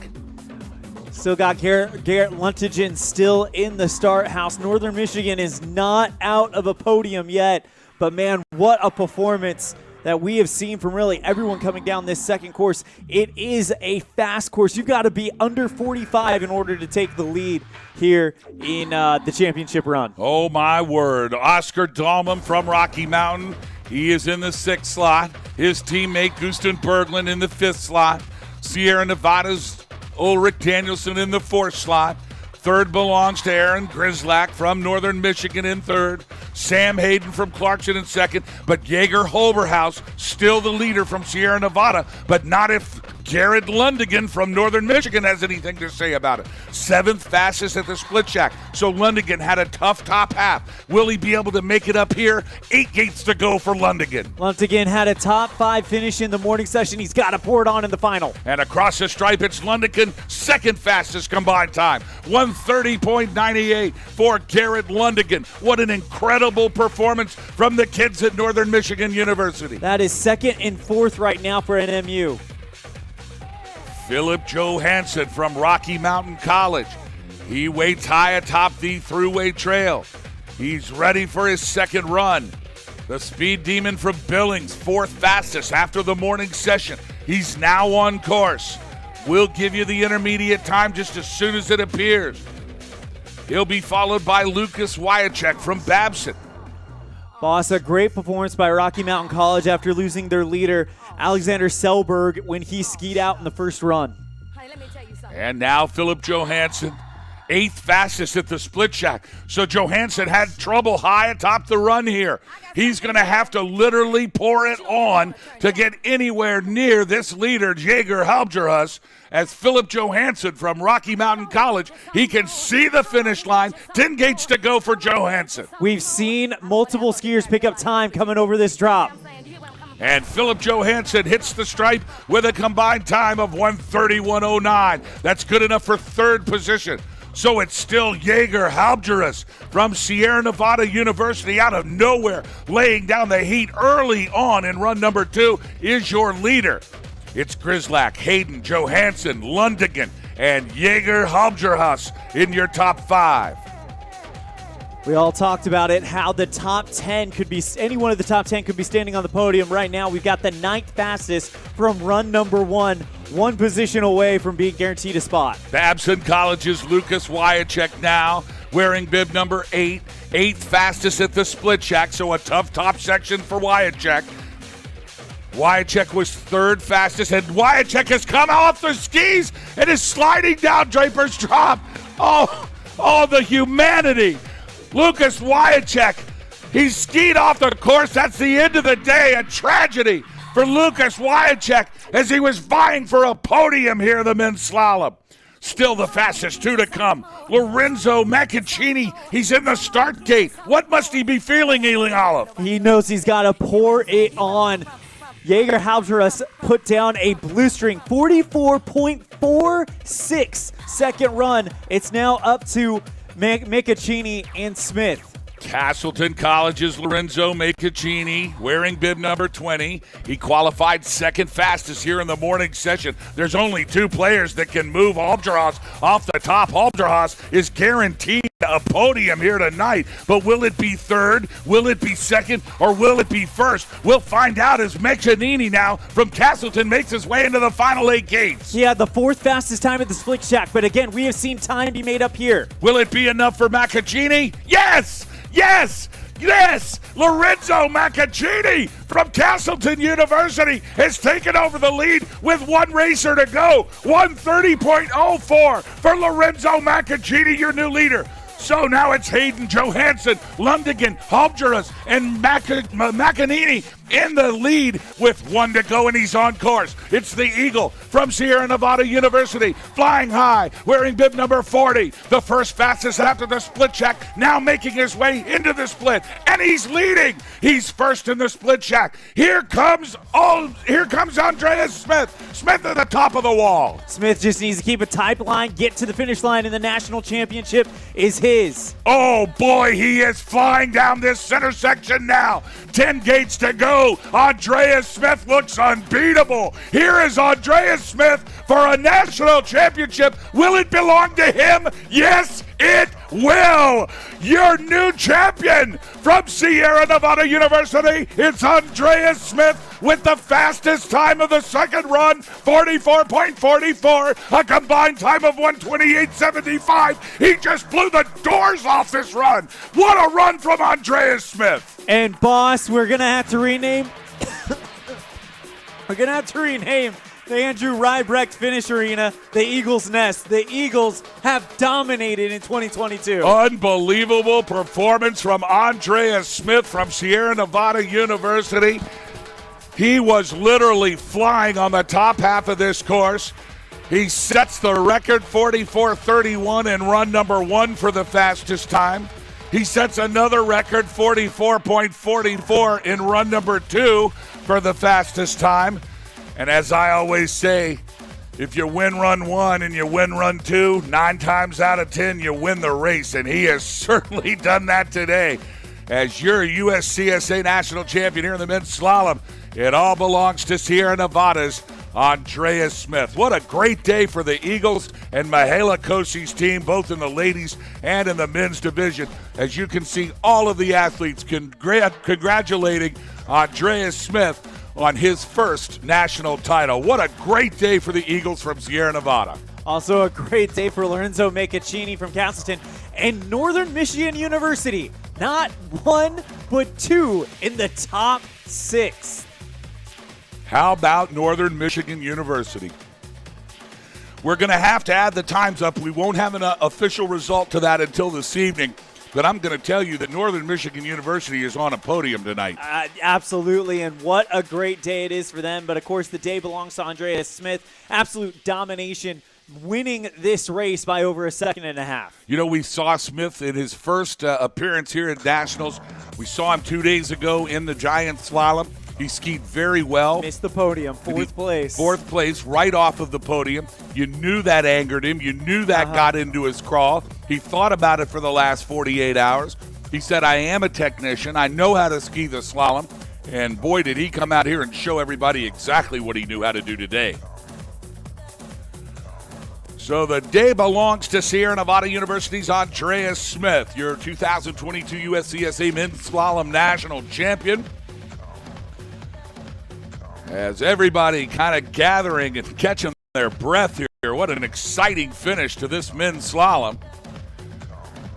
Still got Garrett Luntigen still in the start house. Northern Michigan is not out of a podium yet, but man, what a performance that we have seen from really everyone coming down this second course. It is a fast course. You've got to be under 45 in order to take the lead here in the championship run. Oh, my word. Oscar Dahlman from Rocky Mountain. He is in the 6th slot. His teammate, Gusten Berglund, in the 5th slot. Sierra Nevada's Ulrich Danielson in the 4th slot. 3rd belongs to Aaron Grizzlack from Northern Michigan in 3rd. Sam Hayden from Clarkson in 2nd. But Jaeger Holberhaus still the leader from Sierra Nevada, but not if Garrett Lundigan from Northern Michigan has anything to say about it. 7th fastest at the split shack. So Lundigan had a tough top half. Will he be able to make it up here? 8 gates to go for Lundigan. Lundigan had a top 5 finish in the morning session. He's got to pour it on in the final. And across the stripe, it's Lundigan, 2nd fastest combined time. 1:30.98 for Garrett Lundigan. What an incredible performance from the kids at Northern Michigan University. That is 2nd and 4th right now for NMU. Philip Johansson from Rocky Mountain College. He waits high atop the thruway trail. He's ready for his second run. The Speed Demon from Billings, 4th fastest after the morning session. He's now on course. We'll give you the intermediate time just as soon as it appears. He'll be followed by Lucas Wyachek from Babson. Boss, a great performance by Rocky Mountain College after losing their leader, Alexander Selberg, when he skied out in the first run. And now Philip Johansson, 8th fastest at the split shack. So Johansson had trouble high atop the run here. He's going to have to literally pour it on to get anywhere near this leader, Jaeger Halbjerhus, as Philip Johansson from Rocky Mountain College. He can see the finish line. 10 gates to go for Johansson. We've seen multiple skiers pick up time coming over this drop. And Philip Johansson hits the stripe with a combined time of 1:31.09. That's good enough for 3rd position. So it's still Jaeger Halbjerhus from Sierra Nevada University out of nowhere, laying down the heat early on in run number 2 is your leader. It's Grizzlack, Hayden, Johansson, Lundigan, and Jaeger Halbjerhus in your top 5. We all talked about it, how the top 10 could be, any one of the top 10 could be standing on the podium. Right now, we've got the 9th fastest from run number 1, one position away from being guaranteed a spot. Babson College's Lucas Wyachek now wearing bib number 8, 8th fastest at the split shack, so a tough top section for Wyachek. Wyachek was 3rd fastest, and Wyachek has come off the skis and is sliding down Draper's Drop. Oh, the humanity. Lucas Wyachek, he skied off the course. That's the end of the day. A tragedy for Lucas Wyachek as he was vying for a podium here in the men's slalom. Still the fastest 2 to come. Lorenzo Maccaccini, he's in the start gate. What must he be feeling, Ealing Olive? He knows he's got to pour it on. Jaeger Halbjerhus put down a blistering 44.46 second run. It's now up to Maccaccini and Smith. Castleton College's Lorenzo Maccaccini wearing bib number 20. He qualified 2nd fastest here in the morning session. There's only 2 players that can move Halbjerhus off the top. Halbjerhus is guaranteed a podium here tonight, but will it be 3rd? Will it be 2nd? Or will it be 1st? We'll find out as Maccaccini now from Castleton makes his way into the final 8 gates. He had the 4th fastest time at the split shack, but again, we have seen time be made up here. Will it be enough for Maccaccini? Yes! Yes! Yes! Lorenzo Maccaccini from Castleton University has taken over the lead with 1 racer to go. 1:30.04 for Lorenzo Maccaccini, your new leader. So now it's Hayden, Johansson, Lundigan, Halbjerhus, and Maccaccini in the lead with 1 to go, and he's on course. It's the Eagle from Sierra Nevada University, flying high, wearing bib number 40. The first fastest after the split check, now making his way into the split, and he's leading. He's first in the split check. Here comes Andreas Smith. Smith at the top of the wall. Smith just needs to keep a tight line, get to the finish line, and the national championship is his. Oh boy, he is flying down this center section now. 10 gates to go. Andreas Smith looks unbeatable. Here is Andreas Smith for a national championship. Will it belong to him? Yes, it will. Your new champion from Sierra Nevada University, it's Andreas Smith with the fastest time of the second run, 44.44, a combined time of 128.75. He just blew the doors off this run. What a run from Andreas Smith. And boss, we're going to have to rename the Andrew Rybrecht Finish Arena the Eagles Nest. The Eagles have dominated in 2022. Unbelievable performance from Andreas Smith from Sierra Nevada University. He was literally flying on the top half of this course. He sets the record 44.31 in run number 1 for the fastest time. He sets another record 44.44 in run number 2 for the fastest time. And as I always say, if you win run 1 and you win run 2, 9 times out of 10 you win the race. And he has certainly done that today. As your USCSA national champion here in the men's slalom, it all belongs to Sierra Nevada's Andreas Smith. What a great day for the Eagles and Mihaela Koshi's team, both in the ladies and in the men's division. As you can see, all of the athletes congratulating Andreas Smith on his first national title. What a great day for the Eagles from Sierra Nevada. Also a great day for Lorenzo Meccaccini from Castleton and Northern Michigan University. Not 1, but 2 in the top 6. How about Northern Michigan University? We're going to have to add the times up. We won't have an official result to that until this evening. But I'm going to tell you that Northern Michigan University is on a podium tonight. Absolutely, and what a great day it is for them. But, of course, the day belongs to Andreas Smith. Absolute domination, winning this race by over a second and a half. You know, we saw Smith in his first appearance here at Nationals. We saw him 2 days ago in the giant slalom. He skied very well. Missed the podium, fourth place. Fourth place, right off of the podium. You knew that angered him. You knew that got into his crawl. He thought about it for the last 48 hours. He said, I am a technician. I know how to ski the slalom. And boy, did he come out here and show everybody exactly what he knew how to do today. So the day belongs to Sierra Nevada University's Andreas Smith, your 2022 USCSA Men's Slalom National Champion. As everybody kind of gathering and catching their breath here. What an exciting finish to this men's slalom.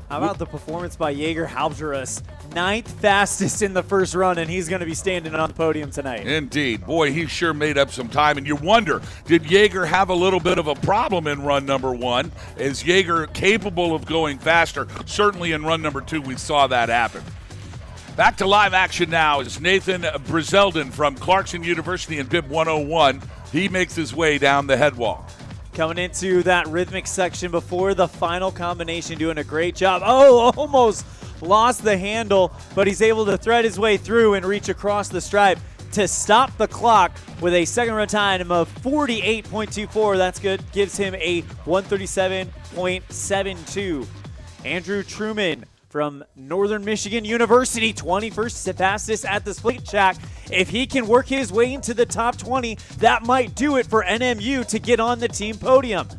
How about the performance by Jaeger Halbjerus? 9th fastest in the first run, and he's going to be standing on the podium tonight. Indeed. Boy, he sure made up some time. And you wonder, did Jaeger have a little bit of a problem in run number 1? Is Jaeger capable of going faster? Certainly in run number 2, we saw that happen. Back to live action now is Nathan Brizeldin from Clarkson University in bib 101. He makes his way down the head wall. Coming into that rhythmic section before the final combination, doing a great job. Oh, almost lost the handle, but he's able to thread his way through and reach across the stripe to stop the clock with a second run time of 48.24. That's good. Gives him a 137.72. Andrew Truman from Northern Michigan University, 21st fastest at the split track. If he can work his way into the top 20, that might do it for NMU to get on the team podium.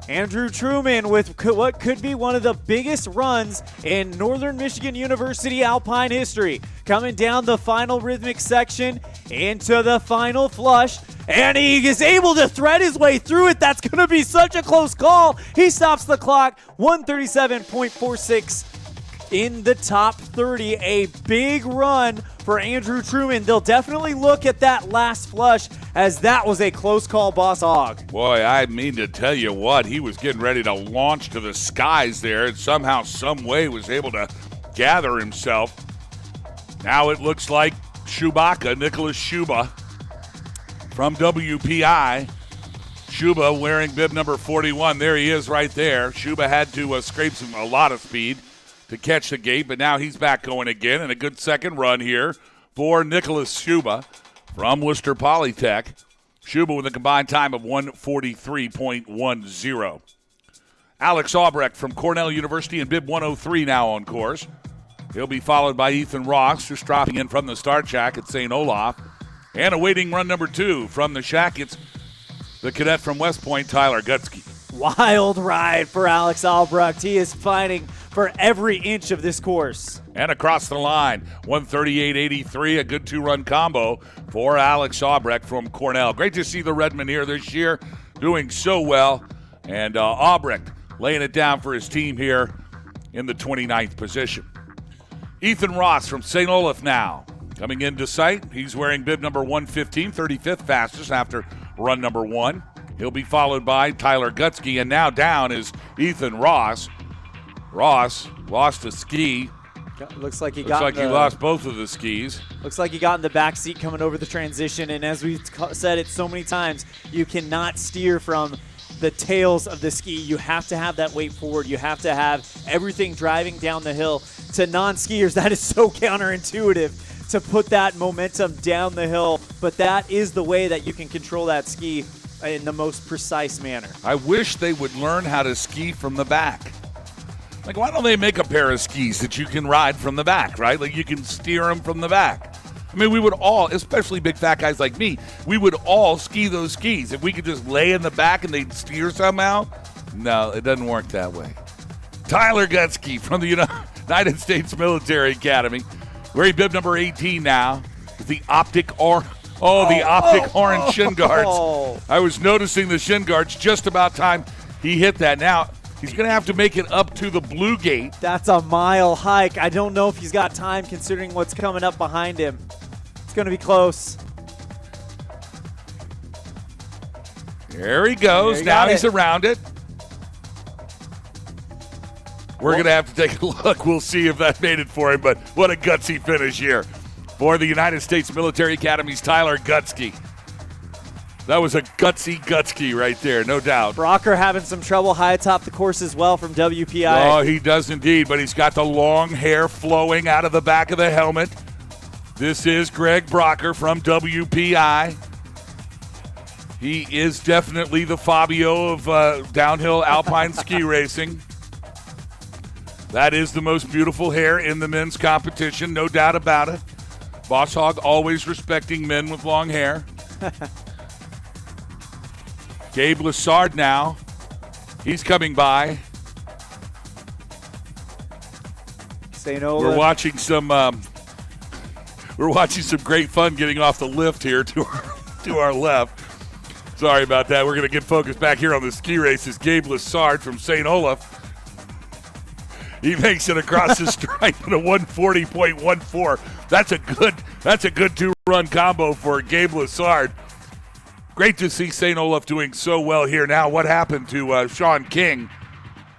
Andrew Truman with what could be one of the biggest runs in Northern Michigan University Alpine history. Coming down the final rhythmic section into the final flush, and he is able to thread his way through it. That's going to be such a close call. He stops the clock, 137.46 in the top 30. A big run for Andrew Truman. They'll definitely look at that last flush as that was a close call, Boss Hogg. Boy, I mean to tell you what, he was getting ready to launch to the skies there and somehow, some way was able to gather himself. Now it looks like Chewbacca, Nicholas Schuba from WPI. Schuba wearing bib number 41. There he is right there. Schuba had to scrape a lot of speed to catch the gate, but now he's back going again, and a good second run here for Nicholas Schuba from Worcester Polytech. Schuba with a combined time of 1:43.10. Alex Albrecht from Cornell University in bib 103 now on course. He'll be followed by Ethan Ross, just dropping in from the start shack at St. Olaf. And awaiting run number 2 from the shack, it's the cadet from West Point, Tyler Gutsky. Wild ride for Alex Albrecht. He is fighting for every inch of this course. And across the line, 138.83, a good 2-run combo for Alex Albrecht from Cornell. Great to see the Redmen here this year, doing so well. And Albrecht laying it down for his team here in the 29th position. Ethan Ross from St. Olaf now coming into sight. He's wearing bib number 115, 35th fastest after run number 1. He'll be followed by Tyler Gutsky, and now down is Ethan Ross. Ross lost a ski. Looks like he lost both of the skis. Looks like he got in the back seat coming over the transition, and as we've said it so many times, you cannot steer from the tails of the ski. You have to have that weight forward. You have to have everything driving down the hill. To non-skiers, that is so counterintuitive to put that momentum down the hill, but that is the way that you can control that ski in the most precise manner. I wish they would learn how to ski from the back. Like, why don't they make a pair of skis that you can ride from the back, right? Like, you can steer them from the back. I mean, we would all, especially big fat guys like me, we would all ski those skis. If we could just lay in the back and they'd steer somehow, no, it doesn't work that way. Tyler Gutsky from the United States Military Academy, wearing bib number 18 now, with the optic orange shin guards. I was noticing the shin guards just about time he hit that. Now, he's going to have to make it up to the blue gate. That's a mile hike. I don't know if he's got time considering what's coming up behind him. It's going to be close. There he goes. Now he's around it. We're going to have to take a look. We'll see if that made it for him, but what a gutsy finish here for the United States Military Academy's Tyler Gutsky. That was a gutsy right there, no doubt. Brocker having some trouble high atop the course as well from WPI. Oh, he does indeed, but he's got the long hair flowing out of the back of the helmet. This is Greg Brocker from WPI. He is definitely the Fabio of downhill alpine ski racing. That is the most beautiful hair in the men's competition, no doubt about it. Boss Hog always respecting men with long hair. Gabe Lassard now. He's coming by. St. Olaf. We're watching some great fun getting off the lift here to our left. Sorry about that. We're going to get focused back here on the ski races. Gabe Lassard from St. Olaf. He makes it across the stripe at a 140.14. That's a good 2-run combo for Gabe Lassard. Great to see St. Olaf doing so well here. Now, what happened to Sean King?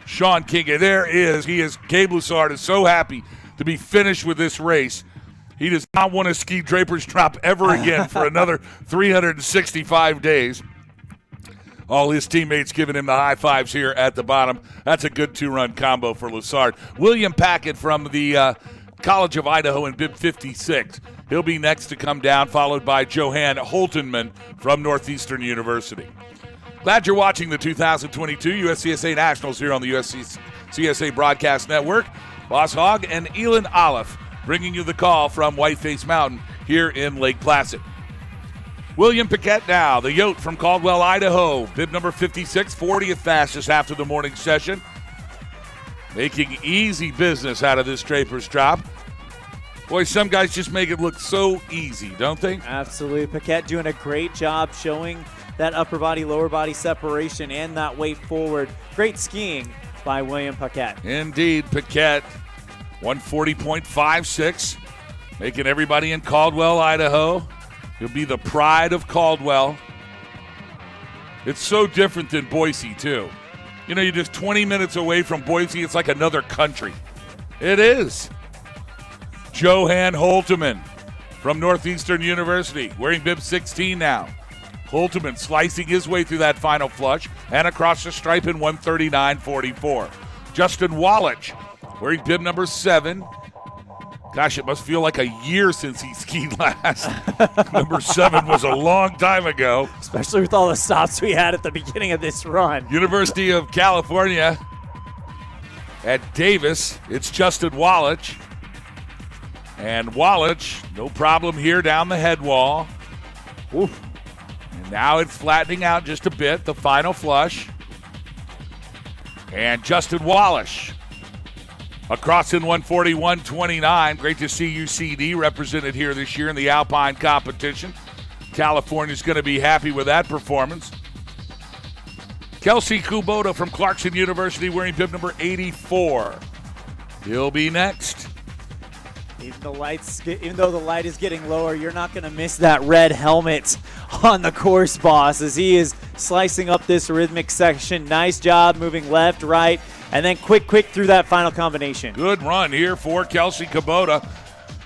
Sean King, and Gabe Lassard is so happy to be finished with this race. He does not want to ski Draper's Drop ever again for another 365 days. All his teammates giving him the high fives here at the bottom. That's a good 2-run combo for Lassard. William Packett from the College of Idaho in bib 56. He'll be next to come down, followed by Johan Holtenman from Northeastern University. Glad you're watching the 2022 USCSA Nationals here on the USCSA Broadcast Network. Boss Hog and Elon Olive bringing you the call from Whiteface Mountain here in Lake Placid. William Paquette now, the Yote from Caldwell, Idaho. Bib number 56, 40th fastest after the morning session. Making easy business out of this Draper's Drop. Boy, some guys just make it look so easy, don't they? Absolutely. Paquette doing a great job showing that upper body, lower body separation and that weight forward. Great skiing by William Paquette. Indeed, Paquette, 140.56, making everybody in Caldwell, Idaho. He'll be the pride of Caldwell. It's so different than Boise, too. You know, you're just 20 minutes away from Boise. It's like another country. It is. Johan Holteman from Northeastern University, wearing bib 16 now. Holteman slicing his way through that final flush and across the stripe in 139.44. Justin Wallach, wearing bib number 7. Gosh, it must feel like a year since he skied last. Number 7 was a long time ago. Especially with all the stops we had at the beginning of this run. University of California at Davis, it's Justin Wallach. And Wallach, no problem here down the head wall. Oof. And now it's flattening out just a bit, the final flush. And Justin Wallach across in 141.29. Great to see UCD represented here this year in the Alpine competition. California's going to be happy with that performance. Kelsey Kubota from Clarkson University wearing bib number 84. He'll be next. Even though the light is getting lower, you're not going to miss that red helmet on the course, boss, as he is slicing up this rhythmic section. Nice job moving left, right, and then quick through that final combination. Good run here for Kelsey Kubota,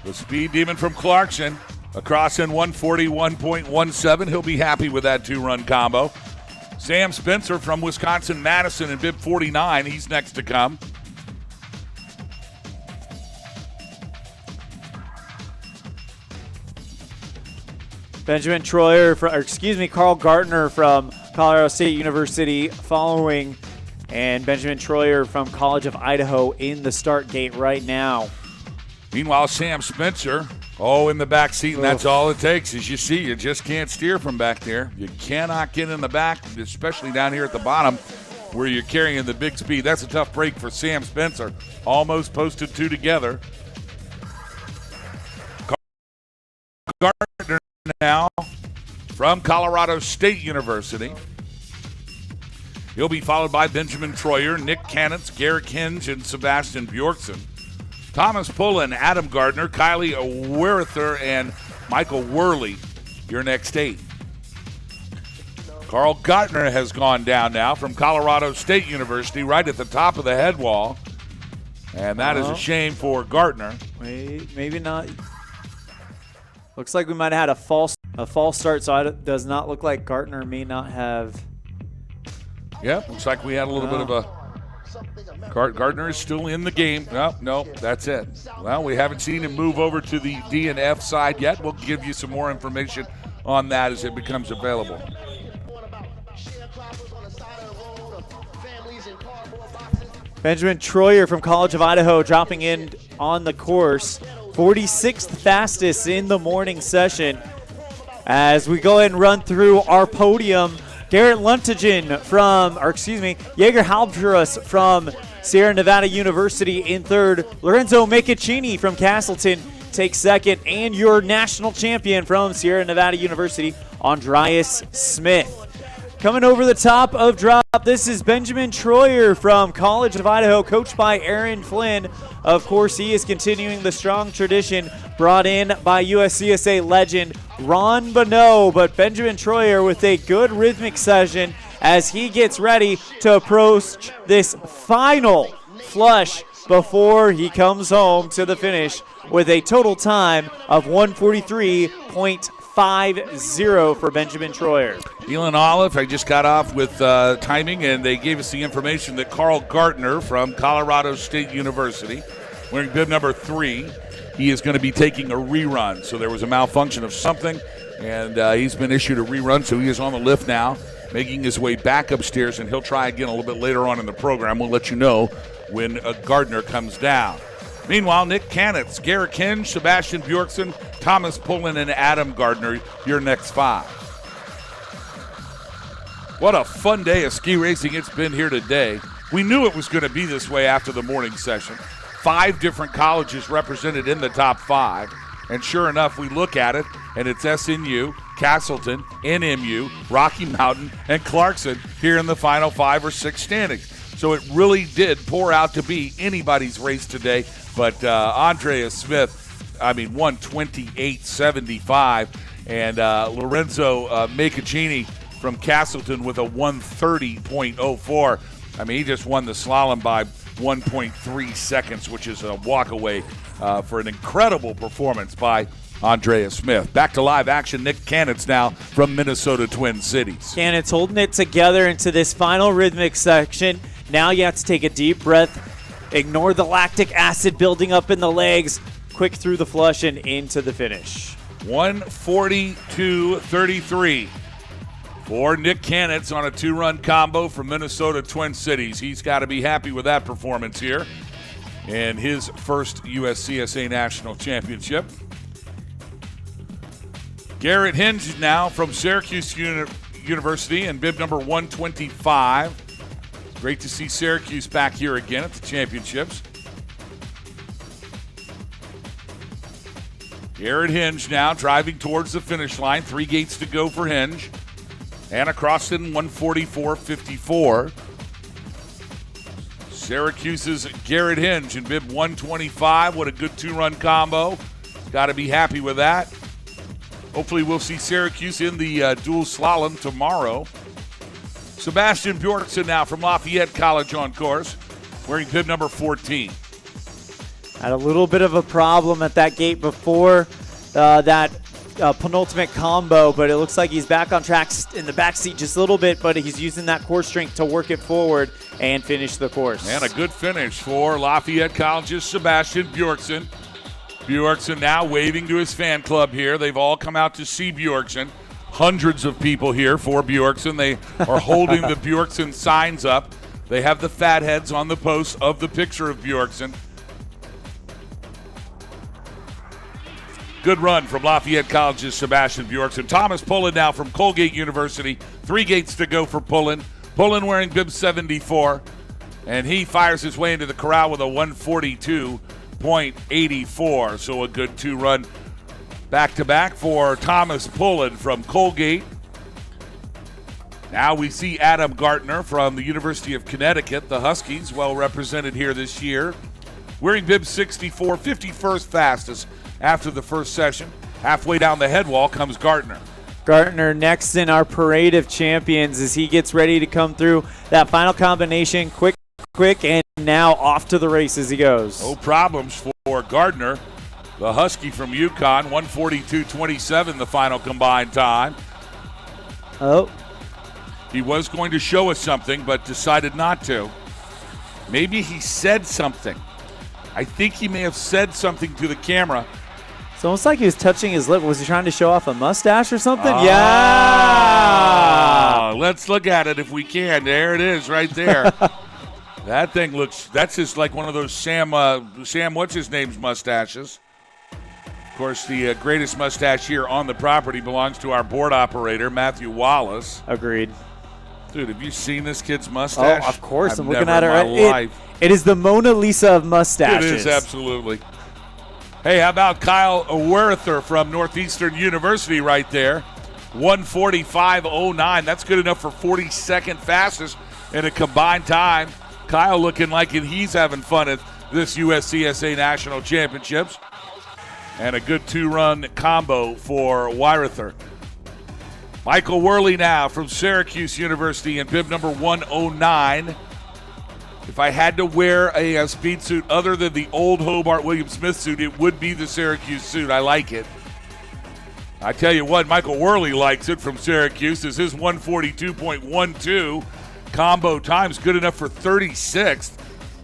the speed demon from Clarkson. Across in 141.17. He'll be happy with that 2-run combo. Sam Spencer from Wisconsin-Madison in bib 49. He's next to come. Carl Gartner from Colorado State University following, and Benjamin Troyer from College of Idaho in the start gate right now. Meanwhile, Sam Spencer, in the back seat, and that's all it takes. As you see, you just can't steer from back there. You cannot get in the back, especially down here at the bottom where you're carrying the big speed. That's a tough break for Sam Spencer. Almost posted 2 together. Gartner now from Colorado State University. He'll be followed by Benjamin Troyer, Nick Kanitz, Garrick Hinge, and Sebastian Bjorkson. Thomas Pullen, Adam Gardner, Kylie Werither, and Michael Worley, your next 8. Carl Gartner has gone down now from Colorado State University, right at the top of the head wall. And that is a shame for Gartner. Wait, maybe not. Looks like we might have had a false start, so it does not look like Gartner may not have. Yeah, looks like we had a little bit of a. Gardner is still in the game. No, that's it. Well, we haven't seen him move over to the D and F side yet. We'll give you some more information on that as it becomes available. Benjamin Troyer from College of Idaho dropping in on the course. 46th fastest in the morning session. As we go ahead and run through our podium, Jaeger Halbtrus from Sierra Nevada University in third. Lorenzo Meccaccini from Castleton takes second. And your national champion from Sierra Nevada University, Andreas Smith. Coming over the top of drop, this is Benjamin Troyer from College of Idaho, coached by Aaron Flynn. Of course, he is continuing the strong tradition brought in by USCSA legend Ron Bonneau. But Benjamin Troyer with a good rhythmic session as he gets ready to approach this final flush before he comes home to the finish with a total time of 143.50 for Benjamin Troyer. Elon Olive, I just got off with timing, and they gave us the information that Carl Gartner from Colorado State University, wearing bib number 3, he is going to be taking a rerun. So there was a malfunction of something, and he's been issued a rerun, so he is on the lift now, making his way back upstairs, and he'll try again a little bit later on in the program. We'll let you know when Gardner comes down. Meanwhile, Nick Kanitz, Garrick Hinge, Sebastian Bjorkson, Thomas Pullen, and Adam Gardner, your next 5. What a fun day of ski racing it's been here today. We knew it was going to be this way after the morning session. 5 different colleges represented in the top 5. And sure enough, we look at it, and it's SNU, Castleton, NMU, Rocky Mountain, and Clarkson here in the final 5 or 6 standings. So it really did pour out to be anybody's race today. But Andreas Smith, 128.75. And Lorenzo Meccaccini from Castleton with a 130.04. He just won the slalom by 1.3 seconds, which is a walk away for an incredible performance by Andrea Smith. Back to live action, Nick Canitz now from Minnesota Twin Cities. Canitz holding it together into this final rhythmic section. Now you have to take a deep breath, ignore the lactic acid building up in the legs, quick through the flush and into the finish. 142.33 for Nick Canitz on a 2-run combo from Minnesota Twin Cities. He's got to be happy with that performance here in his first USCSA National Championship. Garrett Hinge now from Syracuse University and bib number 125. Great to see Syracuse back here again at the championships. Garrett Hinge now driving towards the finish line. 3 gates to go for Hinge. Anna Croston, 144.54. Syracuse's Garrett Hinge in bib 125. What a good 2-run combo. Got to be happy with that. Hopefully we'll see Syracuse in the dual slalom tomorrow. Sebastian Bjorkson now from Lafayette College on course, wearing bib number 14. Had a little bit of a problem at that gate before that penultimate combo, but it looks like he's back on track in the back seat just a little bit, but he's using that core strength to work it forward and finish the course. And a good finish for Lafayette College's Sebastian Bjorkson. Bjorkson now waving to his fan club here. They've all come out to see Bjorkson. Hundreds of people here for Bjorkson. They are holding the Bjorkson signs up. They have the fat heads on the posts of the picture of Bjorkson. Good run from Lafayette College's Sebastian Bjorkson. Thomas Pullen now from Colgate University. 3 gates to go for Pullen. Pullen wearing bib 74. And he fires his way into the corral with a 142.84. So a good 2-run back-to-back for Thomas Pullen from Colgate. Now we see Adam Gartner from the University of Connecticut. The Huskies well represented here this year. Wearing bib 64, 51st fastest after the first session. Halfway down the head wall comes Gartner. Gartner next in our parade of champions as he gets ready to come through that final combination. Quick, and now off to the races he goes. No problems for Gardner. The Husky from UConn, 142.27 the final combined time. Oh. He was going to show us something, but decided not to. Maybe he said something. I think he may have said something to the camera. It's almost like he was touching his lip. Was he trying to show off a mustache or something? Yeah! Let's look at it if we can. There it is right there. That thing that's just like one of those Sam what's-his-name's mustaches. Of course, the greatest mustache here on the property belongs to our board operator, Matthew Wallace. Agreed. Dude, have you seen this kid's mustache? Oh, of course. I'm I've looking never at it in right. my life. It is the Mona Lisa of mustaches. It is, absolutely. Hey, how about Kyle Werther from Northeastern University right there? 145.09. That's good enough for 42nd fastest in a combined time. Kyle looking like he's having fun at this USCSA National Championships. And a good 2-run combo for Weirather. Michael Worley now from Syracuse University in bib number 109. If I had to wear a speed suit other than the old Hobart William Smith suit, it would be the Syracuse suit. I like it. I tell you what, Michael Worley likes it from Syracuse. This is 142.12. Combo time's good enough for 36th.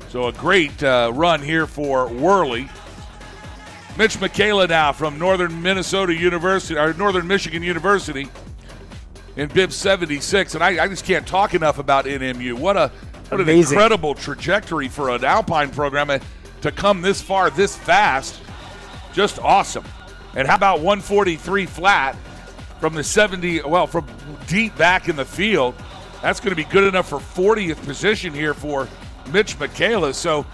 So a great run here for Worley. Mitch McKayla now from Northern Michigan University in bib 76. And I just can't talk enough about NMU. What an incredible trajectory for an Alpine program to come this far, this fast. Just awesome. And how about 143 flat from the 70, from deep back in the field. That's going to be good enough for 40th position here for Mitch McKayla. So,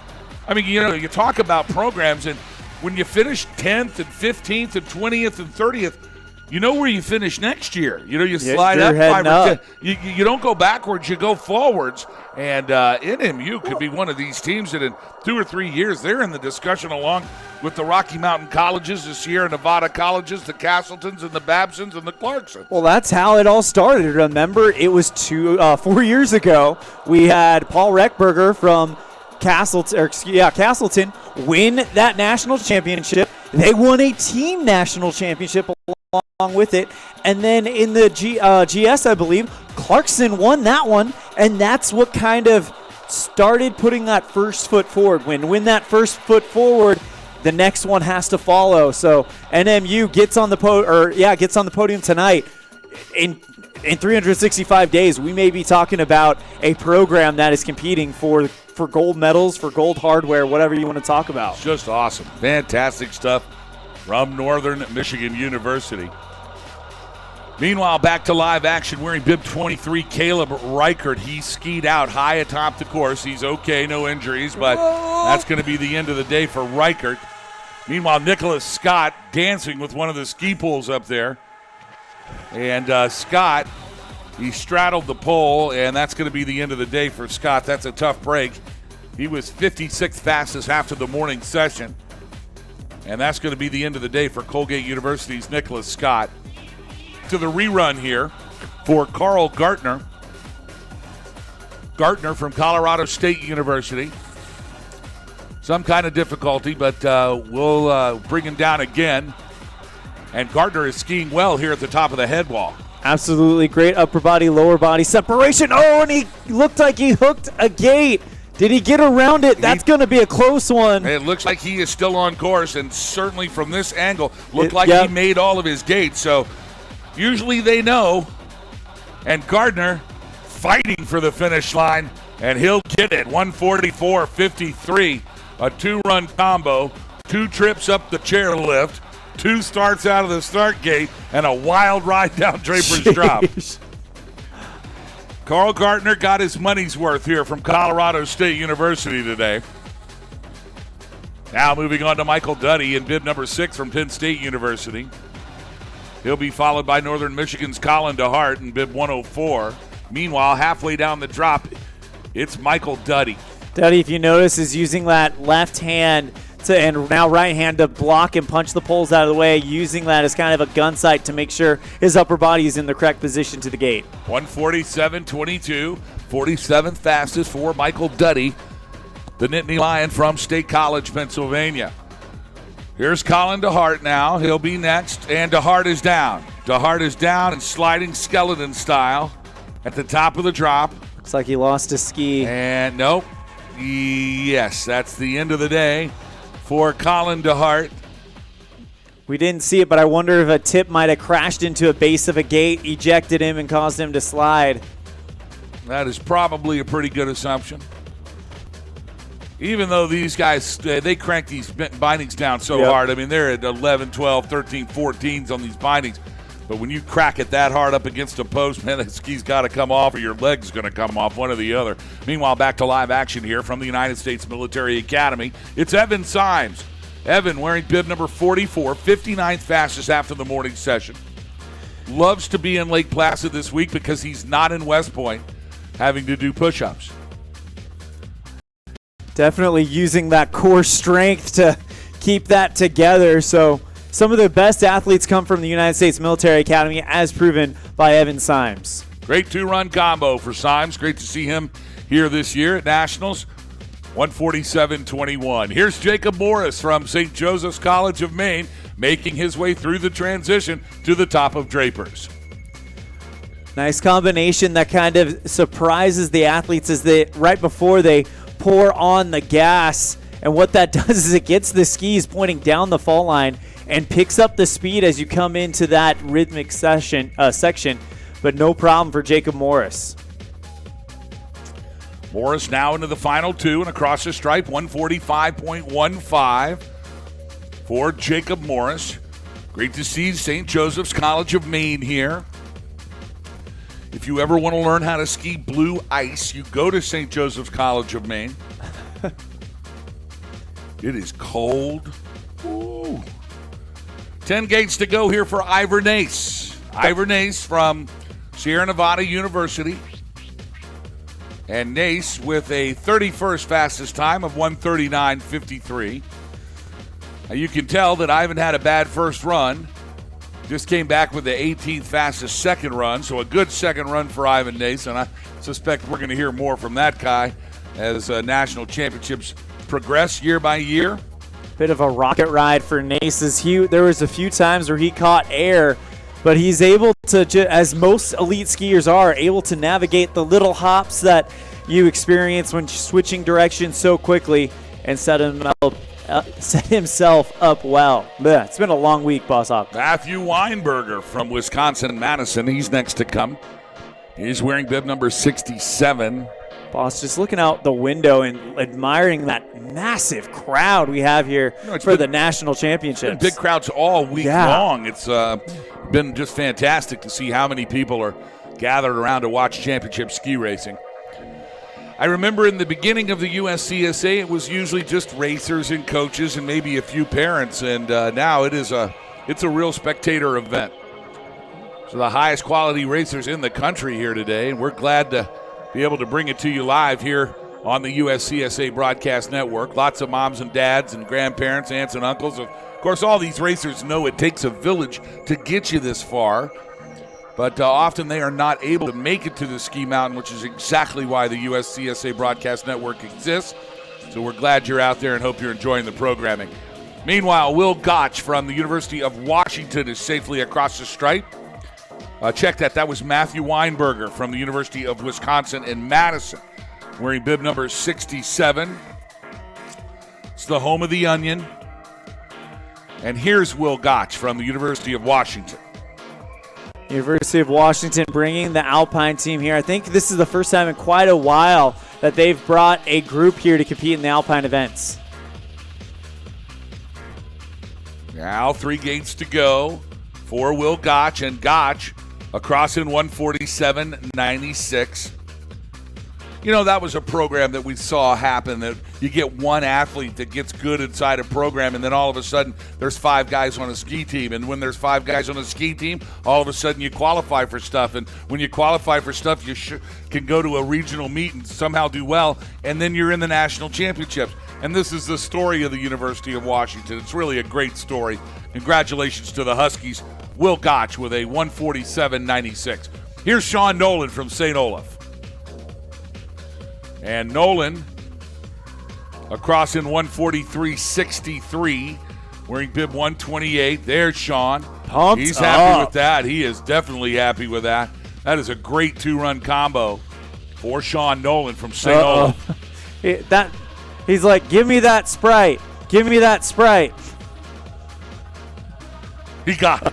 I mean, you talk about programs, and when you finish 10th and 15th and 20th and 30th, you know where you finish next year. You slide up 5 or 10. You don't go backwards, you go forwards. And NMU could be one of these teams that in 2 or 3 years, they're in the discussion along with the Rocky Mountain Colleges, the Sierra Nevada Colleges, the Castletons, and the Babsons, and the Clarksons. Well, that's how it all started. Remember, it was 4 years ago. We had Paul Reckberger from Castleton win that national championship. They won a team national championship along with it. And then in the GS, I believe, Clarkson won that one. And that's what kind of started putting that first foot forward. When that first foot forward, the next one has to follow. So NMU gets on the podium tonight. In 365 days, we may be talking about a program that is competing for gold medals, for gold hardware, whatever you want to talk about. It's just awesome. Fantastic stuff from Northern Michigan University. Meanwhile, back to live action wearing bib 23, Caleb Reichert. He skied out high atop the course. He's okay, no injuries, but that's going to be the end of the day for Reichert. Meanwhile, Nicholas Scott dancing with one of the ski poles up there. And Scott, he straddled the pole, and that's going to be the end of the day for Scott. That's a tough break. He was 56th fastest after the morning session. And that's going to be the end of the day for Colgate University's Nicholas Scott. To the rerun here for Carl Gartner. Gartner from Colorado State University. Some kind of difficulty, but we'll bring him down again. And Gartner is skiing well here at the top of the head wall. Absolutely great upper body, lower body separation. Oh, and he looked like he hooked a gate. Did he get around it? That's going to be a close one. It looks like he is still on course, and certainly from this angle, looked like he made all of his gates. So usually they know. And Gardner fighting for the finish line, and he'll get it. 144.53, a two-run combo, 2 trips up the chairlift, 2 starts out of the start gate, and a wild ride down Draper's Drop. Carl Gartner got his money's worth here from Colorado State University today. Now moving on to Michael Duddy in bib number 6 from Penn State University. He'll be followed by Northern Michigan's Colin DeHart in bib 104. Meanwhile, halfway down the drop, it's Michael Duddy. Duddy, if you notice, is using that left hand and now right hand to block and punch the poles out of the way, using that as kind of a gun sight to make sure his upper body is in the correct position to the gate. 147.22, 47th fastest for Michael Duddy, the Nittany Lion from State College, Pennsylvania. Here's Colin DeHart now. He'll be next, and DeHart is down. DeHart is down and sliding skeleton style at the top of the drop. Looks like he lost a ski. And nope. Yes, that's the end of the day for Colin DeHart. We didn't see it, but I wonder if a tip might have crashed into a base of a gate, ejected him, and caused him to slide. That is probably a pretty good assumption. Even though these guys, they crank these bindings down so hard. I mean, they're at 11, 12, 13, 14s on these bindings. But when you crack it that hard up against a post, man, that ski's got to come off or your leg's going to come off, one or the other. Meanwhile, back to live action here from the United States Military Academy. It's Evan Symes. Evan wearing bib number 44, 59th fastest after the morning session. Loves to be in Lake Placid this week because he's not in West Point having to do push-ups. Definitely using that core strength to keep that together. So some of the best athletes come from the United States Military Academy, as proven by Evan Symes. Great 2-run combo for Symes. Great to see him here this year at Nationals. 147.21. Here's Jacob Morris from St. Joseph's College of Maine, making his way through the transition to the top of Draper's. Nice combination that kind of surprises the athletes as they right before they pour on the gas. And what that does is it gets the skis pointing down the fall line and picks up the speed as you come into that rhythmic section, but no problem for Jacob Morris. Morris now into the final 2 and across the stripe, 145.15 for Jacob Morris. Great to see St. Joseph's College of Maine here. If you ever want to learn how to ski blue ice, you go to St. Joseph's College of Maine. It is cold. Ooh. 10 gates to go here for Ivor Nace. Ivor Nace from Sierra Nevada University. And Nace with a 31st fastest time of 139.53. Now you can tell that Ivan had a bad first run. Just came back with the 18th fastest second run, so a good second run for Ivan Nace, and I suspect we're going to hear more from that guy as national championships progress year by year. Bit of a rocket ride for Naces. There was a few times where he caught air, but he's able to, as most elite skiers are, able to navigate the little hops that you experience when switching directions so quickly and set himself up well. Blech, it's been a long week, Boss Hawk. Matthew Weinberger from Wisconsin-Madison. He's next to come. He's wearing bib number 67. Boss, just looking out the window and admiring that massive crowd we have here for the national championships. Big crowds all week long. It's been just fantastic to see how many people are gathered around to watch championship ski racing. I remember in the beginning of the USCSA, it was usually just racers and coaches and maybe a few parents, and now it's a real spectator event. So the highest quality racers in the country here today, and we're glad to be able to bring it to you live here on the USCSA Broadcast Network. Lots of moms and dads and grandparents, aunts and uncles. Of course, all these racers know it takes a village to get you this far, but often they are not able to make it to the ski mountain, which is exactly why the USCSA Broadcast Network exists. So we're glad you're out there and hope you're enjoying the programming. Meanwhile, Will Gotch from the University of Washington is safely across the stripe. Check that. That was Matthew Weinberger from the University of Wisconsin in Madison, wearing bib number 67. It's the home of the Onion. And here's Will Gotch from the University of Washington. University of Washington bringing the Alpine team here. I think this is the first time in quite a while that they've brought a group here to compete in the Alpine events. Now 3 gates to go for Will Gotch, and Gotch across in 147.96. You know, that was a program that we saw happen, that you get one athlete that gets good inside a program, and then all of a sudden there's 5 guys on a ski team. And when there's 5 guys on a ski team, all of a sudden you qualify for stuff. And when you qualify for stuff, you can go to a regional meet and somehow do well, and then you're in the national championships. And this is the story of the University of Washington. It's really a great story. Congratulations to the Huskies. Will Gotch with a 147.96. Here's Sean Nolan from St. Olaf. And Nolan across in 143.63, wearing bib 128. There's Sean. He's happy with that. He is definitely happy with that. That is a great 2-run combo for Sean Nolan from St. Olaf. He's like, give me that Sprite. Give me that Sprite. He got it.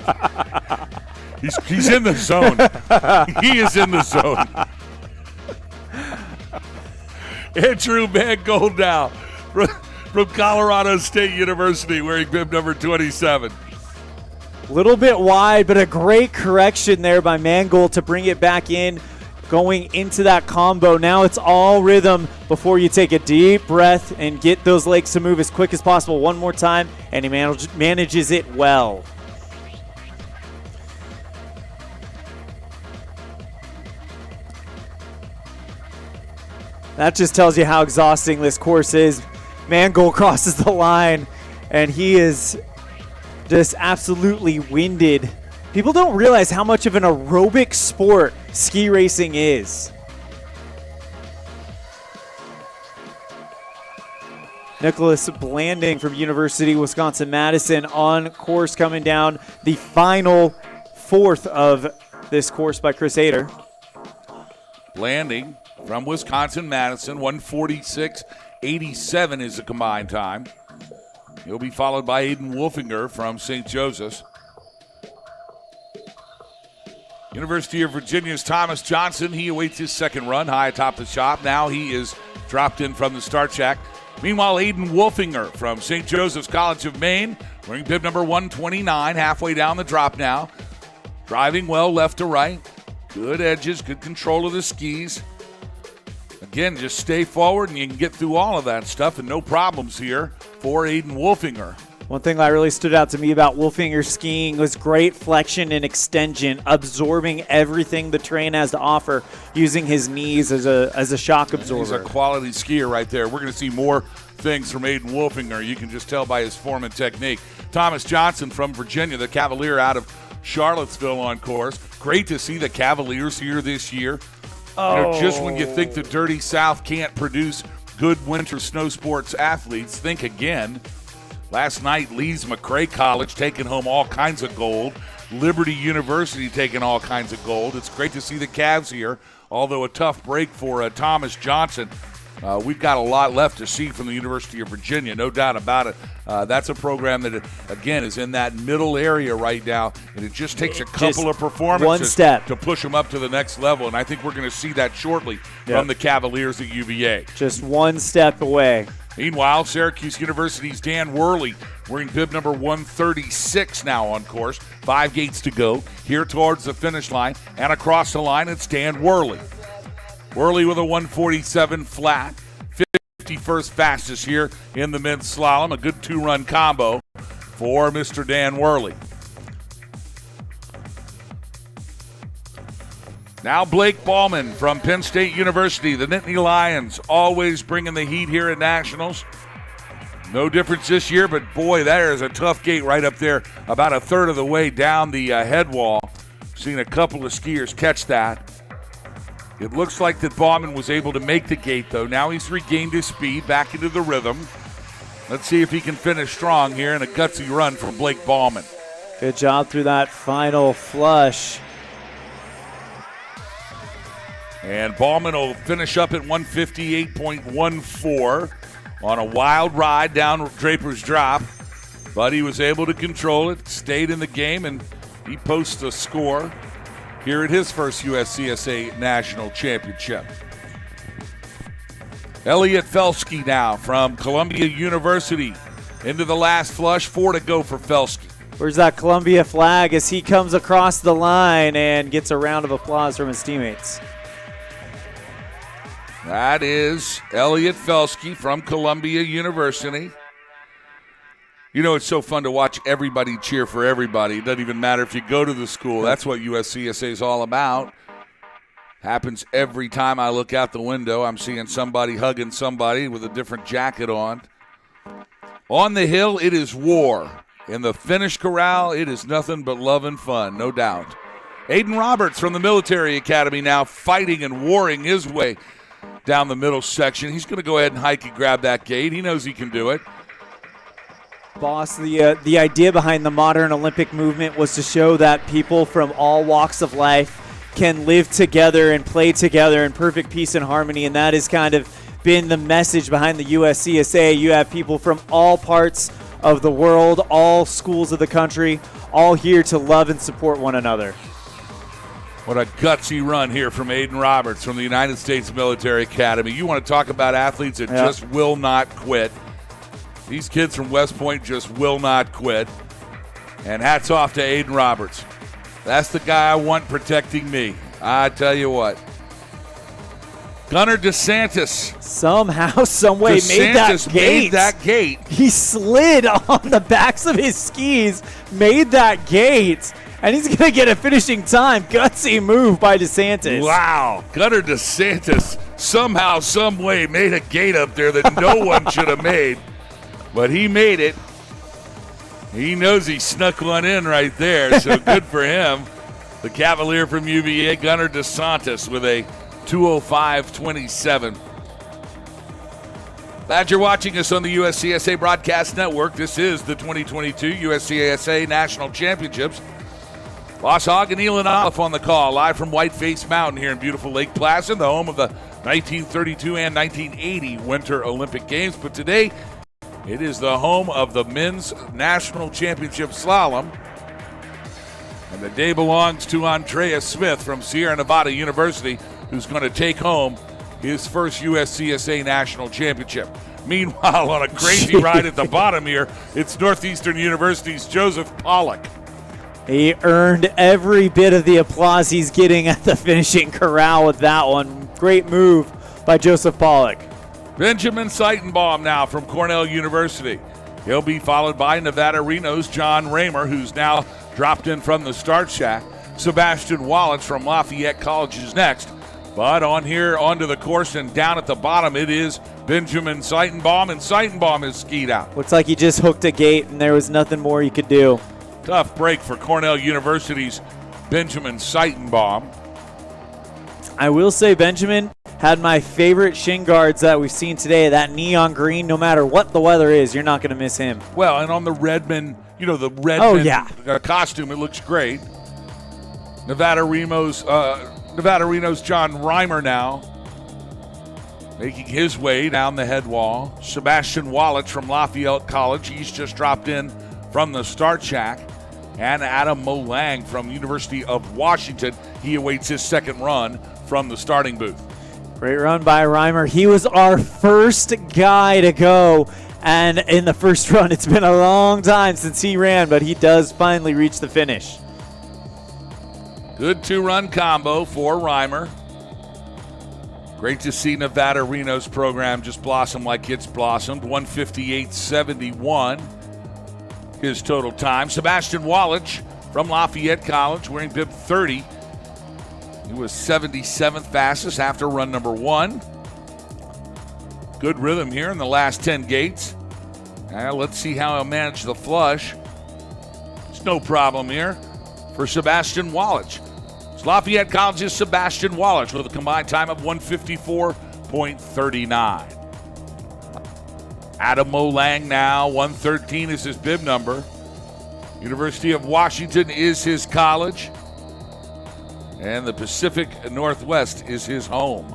He's in the zone. He is in the zone. Andrew Mangold from Colorado State University, wearing bib number 27. Little bit wide, but a great correction there by Mangold to bring it back in, going into that combo. Now it's all rhythm before you take a deep breath and get those legs to move as quick as possible. One more time, and he manages it well. That just tells you how exhausting this course is. Mangold crosses the line, and he is just absolutely winded. People don't realize how much of an aerobic sport ski racing is. Nicholas Blanding from University of Wisconsin-Madison on course, coming down the final 4th of this course by Chris Ader. Blanding from Wisconsin-Madison, 146.87 is the combined time. He'll be followed by Aiden Wolfinger from St. Joseph's. University of Virginia's Thomas Johnson, he awaits his second run high atop the shop. Now he is dropped in from the start shack. Meanwhile, Aiden Wolfinger from St. Joseph's College of Maine, wearing bib number 129, halfway down the drop now. Driving well left to right. Good edges, good control of the skis. Again, just stay forward and you can get through all of that stuff and no problems here for Aiden Wolfinger. One thing that really stood out to me about Wolfinger skiing was great flexion and extension, absorbing everything the terrain has to offer, using his knees as a shock absorber. He's a quality skier right there. We're going to see more things from Aiden Wolfinger. You can just tell by his form and technique. Thomas Johnson from Virginia, the Cavalier out of Charlottesville on course. Great to see the Cavaliers here this year. Just when you think the Dirty South can't produce good winter snow sports athletes, think again. Last night, Lee's McRae College taking home all kinds of gold. Liberty University taking all kinds of gold. It's great to see the Cavs here, although a tough break for Thomas Johnson. We've got a lot left to see from the University of Virginia, no doubt about it. That's a program that, again, is in that middle area right now, and it just takes a couple of performances to push them up to the next level, and I think we're going to see that shortly from the Cavaliers at UVA. Just one step away. Meanwhile, Syracuse University's Dan Worley wearing bib number 136 now on course. 5 gates to go here towards the finish line, and across the line, it's Dan Worley. Worley with a 147 flat, 51st fastest here in the men's slalom. A good 2-run combo for Mr. Dan Worley. Now Blake Ballman from Penn State University. The Nittany Lions always bringing the heat here at Nationals. No difference this year, but boy, that is a tough gate right up there, about a third of the way down the head wall. Seen a couple of skiers catch that. It looks like that Bauman was able to make the gate, though. Now he's regained his speed, back into the rhythm. Let's see if he can finish strong here in a gutsy run from Blake Bauman. Good job through that final flush. And Bauman will finish up at 158.14 on a wild ride down Draper's Drop. But he was able to control it, stayed in the game, and he posts a score here at his first USCSA National Championship. Elliot Felsky now from Columbia University into the last flush. 4 to go for Felsky. Where's that Columbia flag as he comes across the line and gets a round of applause from his teammates? That is Elliot Felsky from Columbia University. You know, it's so fun to watch everybody cheer for everybody. It doesn't even matter if you go to the school. That's what USCSA is all about. Happens every time I look out the window. I'm seeing somebody hugging somebody with a different jacket on. On the hill, it is war. In the finish corral, it is nothing but love and fun, no doubt. Aiden Roberts from the Military Academy now fighting and warring his way down the middle section. He's going to go ahead and hike and grab that gate. He knows he can do it. Boss, the idea behind the modern Olympic movement was to show that people from all walks of life can live together and play together in perfect peace and harmony, and that has kind of been the message behind the USCSA. You have people from all parts of the world, all schools of the country, all here to love and support one another. What a gutsy run here from Aiden Roberts from the United States Military Academy. You want to talk about athletes that just will not quit. These kids from West Point just will not quit. And hats off to Aiden Roberts. That's the guy I want protecting me. I tell you what. Gunnar DeSantis. Somehow, someway made that gate. He slid on the backs of his skis, made that gate, and he's going to get a finishing time. Gutsy move by DeSantis. Wow. Gunnar DeSantis somehow, someway made a gate up there that no one should have made. But he made it. He knows he snuck one in right there, so good for him. The Cavalier from UVA, Gunnar DeSantis, with a 2:05.27. Glad you're watching us on the USCSA Broadcast Network. This is the 2022 USCSA National Championships. Boss Hogg and Elon Olive on the call, live from Whiteface Mountain here in beautiful Lake Placid, the home of the 1932 and 1980 Winter Olympic Games. But today, it is the home of the Men's National Championship Slalom. And the day belongs to Andreas Smith from Sierra Nevada University, who's going to take home his first USCSA National Championship. Meanwhile, on a crazy ride at the bottom here, it's Northeastern University's Joseph Pollock. He earned every bit of the applause he's getting at the finishing corral with that one. Great move by Joseph Pollock. Benjamin Seitenbaum now from Cornell University. He'll be followed by Nevada Reno's John Raymer, who's now dropped in from the start shack. Sebastian Wallace from Lafayette College is next. But on here, onto the course and down at the bottom, it is Benjamin Seitenbaum, and Seitenbaum is skied out. Looks like he just hooked a gate and there was nothing more he could do. Tough break for Cornell University's Benjamin Seitenbaum. I will say Benjamin had my favorite shin guards that we've seen today, that neon green. No matter what the weather is, you're not going to miss him. Well, and on the Redmond, the Redmond costume, it looks great. Nevada Reno's John Reimer now making his way down the head wall. Sebastian Wallach from Lafayette College, he's just dropped in from the start shack. And Adam Molang from University of Washington, he awaits his second run from the starting booth. Great run by Reimer. He was our first guy to go. And in the first run, it's been a long time since he ran, but he does finally reach the finish. Good two-run combo for Reimer. Great to see Nevada Reno's program just blossom like it's blossomed. 158.71 his total time. Sebastian Wallach from Lafayette College wearing bib 30. He was 77th fastest after run number 1. Good rhythm here in the last 10 gates. Now let's see how he'll manage the flush. It's no problem here for Sebastian Wallach. It's Lafayette College's Sebastian Wallach with a combined time of 154.39. Adam Molang now, 113 is his bib number. University of Washington is his college. And the Pacific Northwest is his home.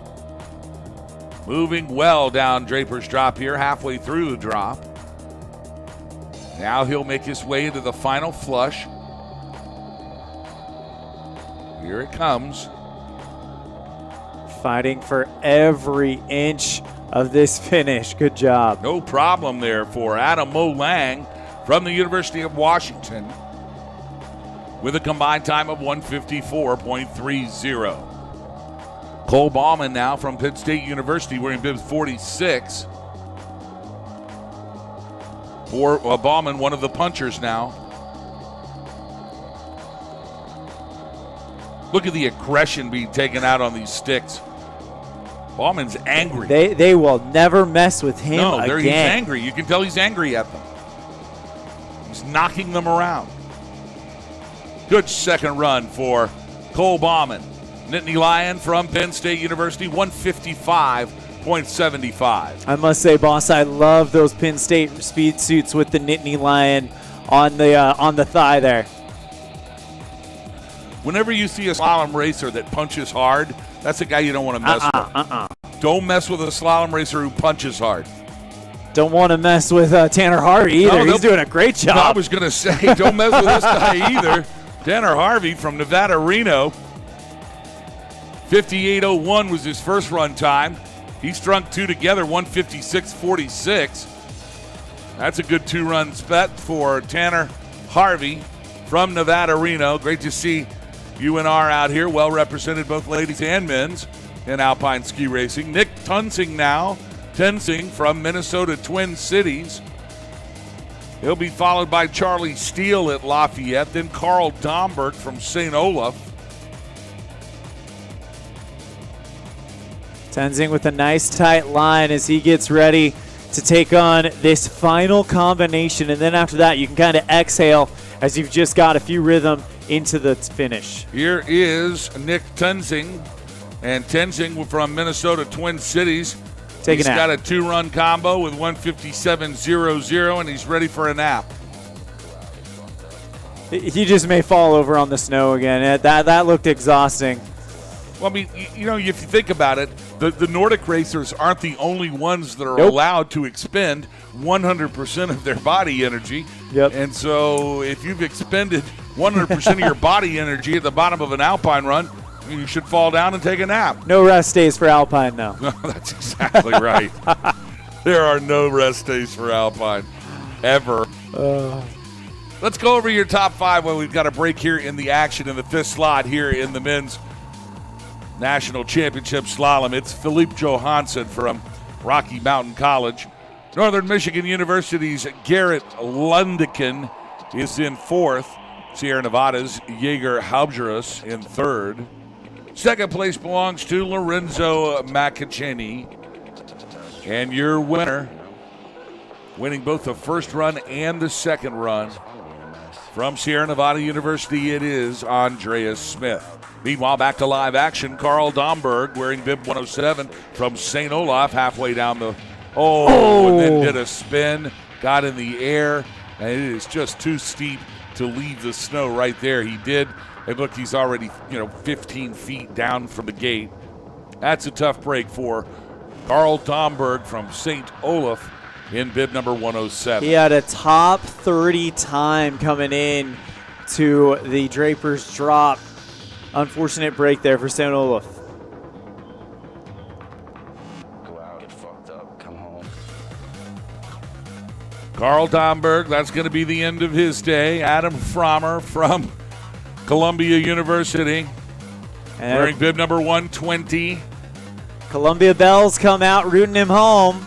Moving well down Draper's Drop here, halfway through the drop. Now he'll make his way into the final flush. Here it comes. Fighting for every inch of this finish. Good job. No problem there for Adam Molang from the University of Washington with a combined time of 154.30. Cole Bauman now from Penn State University wearing bib 46. For Bauman, one of the punchers now. Look at the aggression being taken out on these sticks. Bauman's angry. They will never mess with him again. He's angry. You can tell he's angry at them. He's knocking them around. Good second run for Cole Bauman. Nittany Lion from Penn State University, 155.75. I must say, boss, I love those Penn State speed suits with the Nittany Lion on the thigh there. Whenever you see a slalom racer that punches hard, that's a guy you don't want to mess with. Don't mess with a slalom racer who punches hard. Don't want to mess with Tanner Harvey either. He's doing a great job. I was going to say, don't mess with this guy either. Tanner Harvey from Nevada Reno. 58.01 was his first run time. He strung two together, 156.46. That's a good two-run spec for Tanner Harvey from Nevada Reno. Great to see UNR out here, well represented both ladies and men's in alpine ski racing. Nick Tensing from Minnesota Twin Cities. He'll be followed by Charlie Steele at Lafayette, then Carl Domberg from St. Olaf. Tensing with a nice tight line as he gets ready to take on this final combination. And then after that, you can kind of exhale as you've just got a few rhythm into the finish. Here is Nick Tensing. And Tensing from Minnesota Twin Cities. He's got a two-run combo with 157.00, and he's ready for a nap. He just may fall over on the snow again. That looked exhausting. Well, I mean, if you think about it, the Nordic racers aren't the only ones that are allowed to expend 100% of their body energy. Yep. And so if you've expended 100% of your body energy at the bottom of an alpine run, you should fall down and take a nap. No rest days for alpine, though. That's exactly right. There are no rest days for alpine, ever. Let's go over your top five when we've got a break here in the action in the fifth slot here in the men's National Championship Slalom. It's Philippe Johansson from Rocky Mountain College. Northern Michigan University's Garrett Lundikin is in fourth. Sierra Nevada's Jaeger Halbjerus in third. Second place belongs to Lorenzo Macachini. And your winner, winning both the first run and the second run, from Sierra Nevada University, it is Andreas Smith. Meanwhile, back to live action. Carl Domberg wearing bib 107 from St. Olaf, halfway down the. And then did a spin, got in the air, and it is just too steep to leave the snow right there. He did, and look, he's already 15 feet down from the gate. That's a tough break for Carl Domberg from St. Olaf in bib number 107. He had a top 30 time coming in to the Draper's drop. Unfortunate break there for St. Olaf. Go out, get fucked up, come home. Carl Domberg, that's going to be the end of his day. Adam Frommer from Columbia University, wearing bib number 120. Columbia Bells come out rooting him home.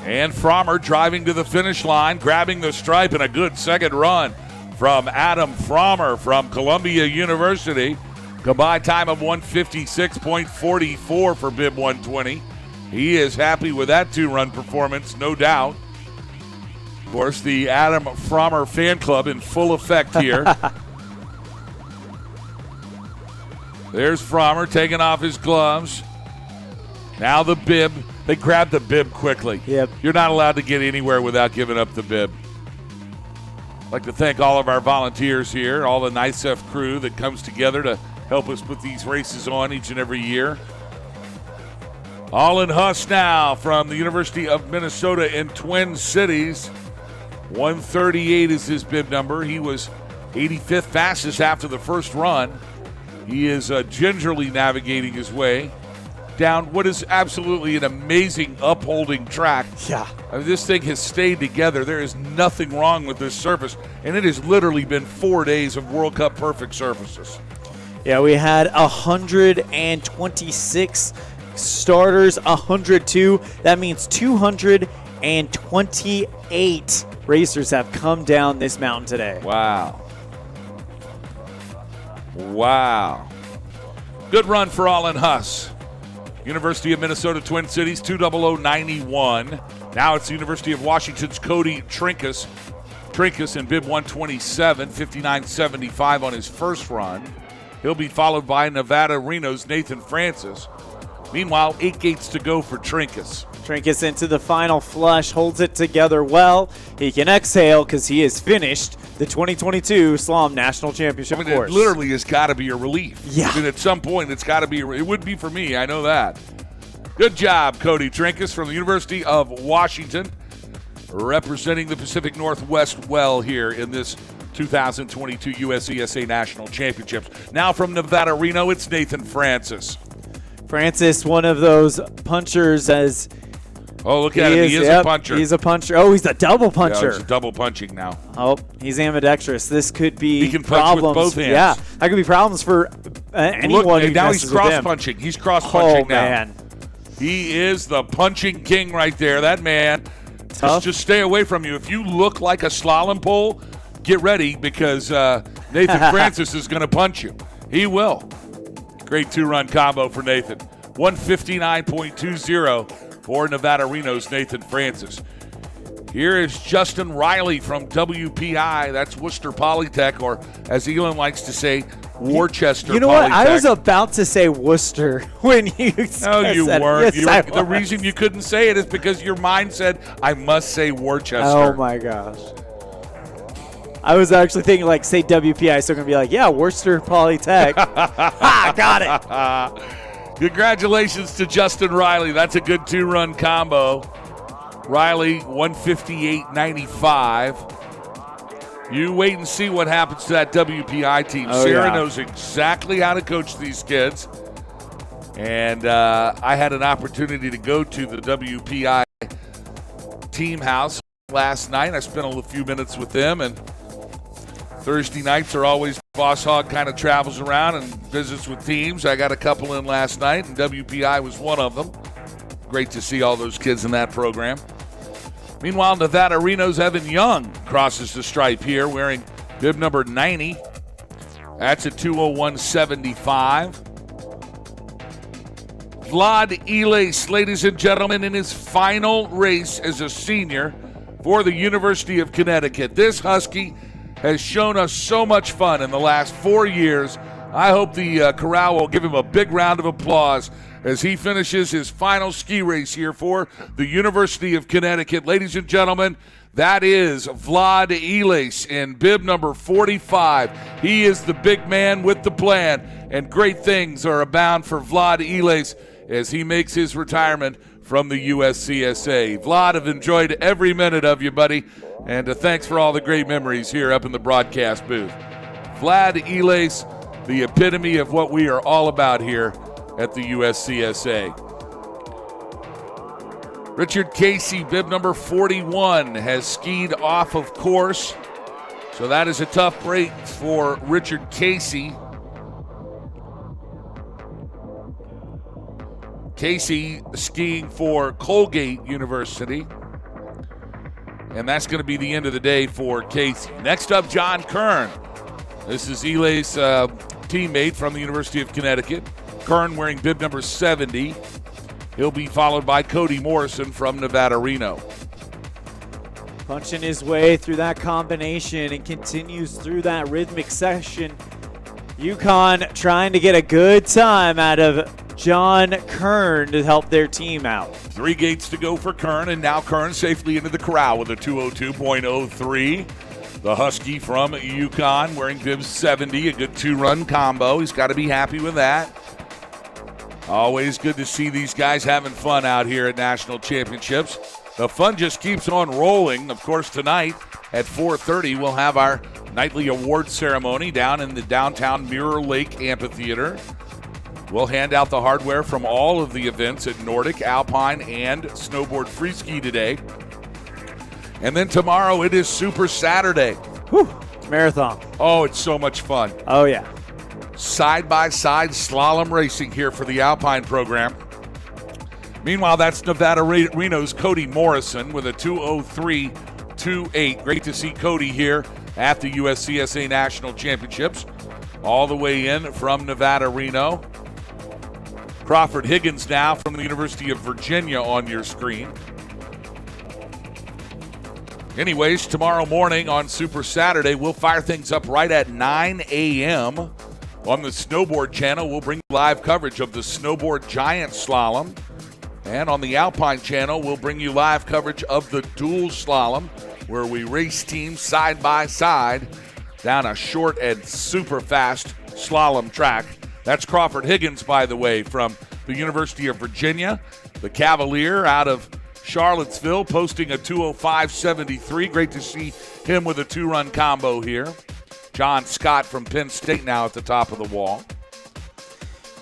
And Frommer driving to the finish line, grabbing the stripe, and a good second run from Adam Frommer from Columbia University. Combined time of 156.44 for bib 120. He is happy with that two-run performance, no doubt. Of course, the Adam Frommer fan club in full effect here. There's Frommer taking off his gloves. Now the bib. They grabbed the bib quickly. Yep. You're not allowed to get anywhere without giving up the bib. I'd like to thank all of our volunteers here, all the NICEF crew that comes together to help us put these races on each and every year. Olin Huss now from the University of Minnesota in Twin Cities. 138 is his bib number. He was 85th fastest after the first run. He is gingerly navigating his way down what is absolutely an amazing upholding track. Yeah. I mean, this thing has stayed together. There is nothing wrong with this surface, and it has literally been 4 days of World Cup perfect surfaces. Yeah, we had 126 starters, 102. That means 228 racers have come down this mountain today. Wow. Good run for Olin Huss. University of Minnesota Twin Cities, 20091. Now it's the University of Washington's Cody Trinkus. Trinkus in bib 127, 59.75 on his first run. He'll be followed by Nevada Reno's Nathan Francis. Meanwhile, 8 gates to go for Trinkus. Trinkus into the final flush, holds it together well. He can exhale because he has finished the 2022 Slalom National Championship course. It literally has got to be a relief. Yeah. I mean, at some point, it's got to be. It would be for me. I know that. Good job, Cody Trinkus from the University of Washington, representing the Pacific Northwest well here in this 2022 USCSA National Championships. Now from Nevada Reno, it's Nathan Francis. Francis, one of those punchers as Oh, look at him. He is a puncher. He's a puncher. Oh, he's a double puncher. Yeah, he's double punching now. Oh, he's ambidextrous. This could be He can punch problems. with both hands. Yeah, that could be problems for anyone Look, who now messes he's with him. cross-punching. He's cross-punching now. Man. He is the punching king right there. That man, just stay away from you. If you look like a slalom pole, get ready because Nathan Francis is going to punch you. He will. Great two-run combo for Nathan. 159.20 for Nevada Reno's Nathan Francis. Here is Justin Riley from WPI. That's Worcester Polytech, or as Elon likes to say, Worcester Polytech. You know what? I was about to say Worcester when you said No, you that. weren't. Yes, The reason you couldn't say it is because your mind said, I must say Worcester. Oh, my gosh. I was actually thinking, like, say WPI, so I'm going to be like, yeah, Worcester Polytech. Got it. Congratulations to Justin Riley. That's a good two-run combo. Riley, 158.95. You wait and see what happens to that WPI team. Sarah knows exactly how to coach these kids. And I had an opportunity to go to the WPI team house last night. I spent a few minutes with them, and Thursday nights are always Boss Hog kind of travels around and visits with teams. I got a couple in last night, and WPI was one of them. Great to see all those kids in that program. Meanwhile, Nevada Reno's Evan Young crosses the stripe here wearing bib number 90. That's a 201.75. Vlad Elis, ladies and gentlemen, in his final race as a senior for the University of Connecticut. This Husky has shown us so much fun in the last 4 years. I hope the corral will give him a big round of applause as he finishes his final ski race here for the University of Connecticut. Ladies and gentlemen, that is Vlad Elias in bib number 45. He is the big man with the plan, and great things are abound for Vlad Elias as he makes his retirement from the USCSA. Vlad, I've enjoyed every minute of you, buddy, and thanks for all the great memories here up in the broadcast booth. Vlad Elias, the epitome of what we are all about here at the USCSA. Richard Casey, bib number 41, has skied off of course, so that is a tough break for Richard Casey. Casey skiing for Colgate University, and that's going to be the end of the day for Casey. Next up, John Kern. This is Eli's teammate from the University of Connecticut. Kern wearing bib number 70. He'll be followed by Cody Morrison from Nevada Reno. Punching his way through that combination and continues through that rhythmic section. UConn trying to get a good time out of John Kern to help their team out. 3 gates to go for Kern, and now Kern safely into the corral with a 202.03. The Husky from UConn wearing bib 70, a good 2-run combo. He's got to be happy with that. Always good to see these guys having fun out here at national championships. The fun just keeps on rolling. Of course, tonight at 4:30, we'll have our nightly award ceremony down in the downtown Mirror Lake Amphitheater. We'll hand out the hardware from all of the events at Nordic, Alpine, and Snowboard Freeski today. And then tomorrow it is Super Saturday. Whew, marathon. Oh, it's so much fun. Oh, yeah. Side-by-side slalom racing here for the Alpine program. Meanwhile, that's Nevada Reno's Cody Morrison with a 2:03.28. Great to see Cody here at the USCSA National Championships. All the way in from Nevada Reno. Crawford Higgins now from the University of Virginia on your screen. Anyways, tomorrow morning on Super Saturday, we'll fire things up right at 9 a.m. On the Snowboard Channel, we'll bring live coverage of the Snowboard Giant Slalom. And on the Alpine Channel, we'll bring you live coverage of the Dual Slalom, where we race teams side by side down a short and super fast slalom track. That's Crawford Higgins, by the way, from the University of Virginia. The Cavalier out of Charlottesville, posting a 2:05.73. Great to see him with a 2-run combo here. John Scott from Penn State now at the top of the wall.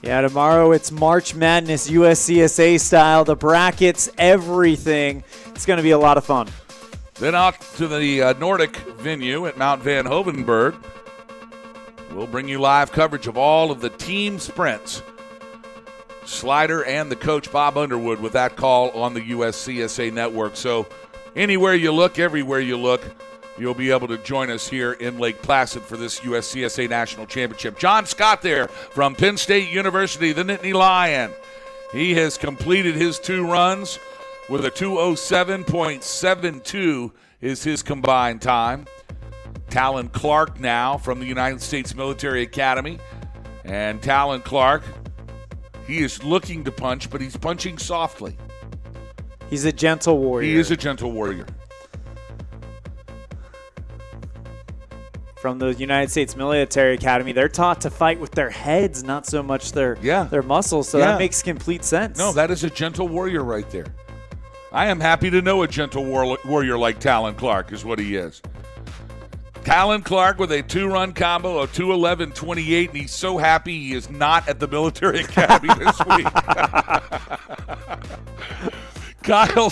Yeah, tomorrow it's March Madness USCSA style. The brackets, everything. It's going to be a lot of fun. Then out to the Nordic venue at Mount Van Hovenberg. We'll bring you live coverage of all of the team sprints. Slider and the coach Bob Underwood with that call on the USCSA network. So anywhere you look, everywhere you look, you'll be able to join us here in Lake Placid for this USCSA National Championship. John Scott there from Penn State University, the Nittany Lion. He has completed his 2 runs with a 2:07.72 is his combined time. Talon Clark now from the United States Military Academy. And Talon Clark, he is looking to punch, but he's punching softly. He's a gentle warrior. He is a gentle warrior. From the United States Military Academy, they're taught to fight with their heads, not so much their muscles, so that makes complete sense. No, that is a gentle warrior right there. I am happy to know a gentle warrior like Talon Clark is what he is. Talon Clark with a 2-run combo of 2:11.28, and he's so happy he is not at the Military Academy this week. Kyle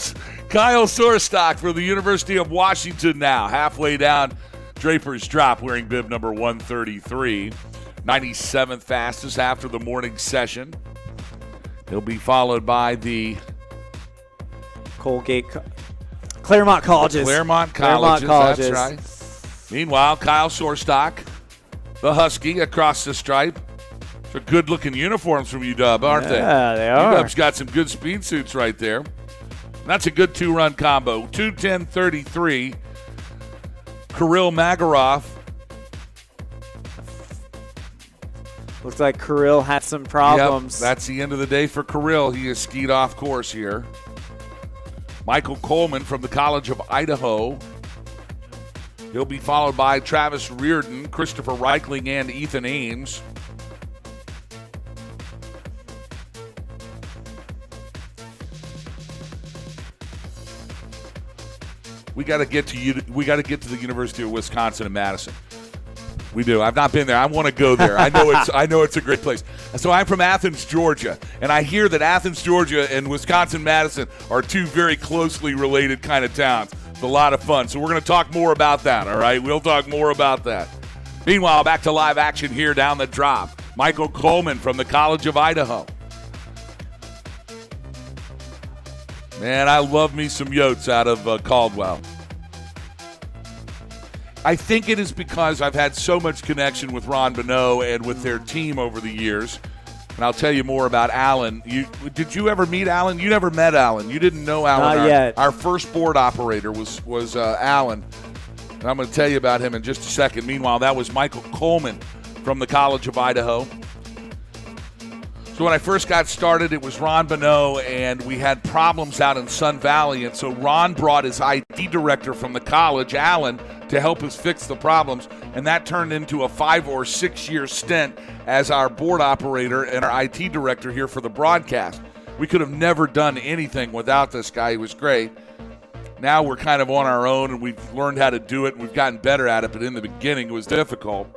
Sorstock for the University of Washington now, halfway down Draper's Drop, wearing bib number 133. 97th fastest after the morning session. He'll be followed by the Claremont Colleges. Claremont Colleges, that's right. Meanwhile, Kyle Sorstock, the Husky, across the stripe. They're good-looking uniforms from UW, aren't they? Yeah, they are. UW's got some good speed suits right there. That's a good 2-run combo, 2:10.33. Kirill Magaroff. Looks like Kirill had some problems. Yep, that's the end of the day for Kirill. He is skied off course here. Michael Coleman from the College of Idaho. He'll be followed by Travis Reardon, Christopher Reichling, and Ethan Ames. We got to get to the University of Wisconsin in Madison. We do. I've not been there. I want to go there. I know it's a great place. So I'm from Athens, Georgia, and I hear that Athens, Georgia, and Wisconsin-Madison are two very closely related kind of towns. It's a lot of fun. So we're going to talk more about that, all right? We'll talk more about that. Meanwhile, back to live action here down the drop. Michael Coleman from the College of Idaho. Man, I love me some Yotes out of Caldwell. I think it is because I've had so much connection with Ron Bonneau and with their team over the years. And I'll tell you more about Alan. Did you ever meet Alan? You never met Alan. You didn't know Alan. Not yet. Our first board operator was Alan. And I'm going to tell you about him in just a second. Meanwhile, that was Michael Coleman from the College of Idaho. So when I first got started, it was Ron Bonneau, and we had problems out in Sun Valley. And so Ron brought his IT director from the college, Alan, to help us fix the problems. And that turned into a 5 or 6 year stint as our board operator and our IT director here for the broadcast. We could have never done anything without this guy. He was great. Now we're kind of on our own, and we've learned how to do it, and we've gotten better at it. But in the beginning, it was difficult.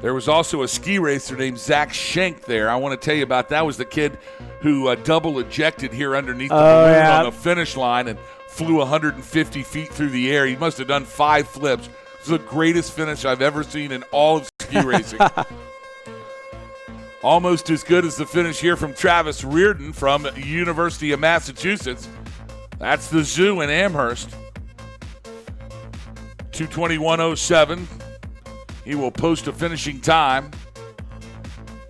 There was also a ski racer named Zach Schenk there. I want to tell you about that. Was the kid who double ejected here underneath the balloon on the finish line and flew 150 feet through the air. He must have done 5 flips. It was the greatest finish I've ever seen in all of ski racing. Almost as good as the finish here from Travis Reardon from University of Massachusetts. That's the Zoo in Amherst. 2:21.07. He will post a finishing time.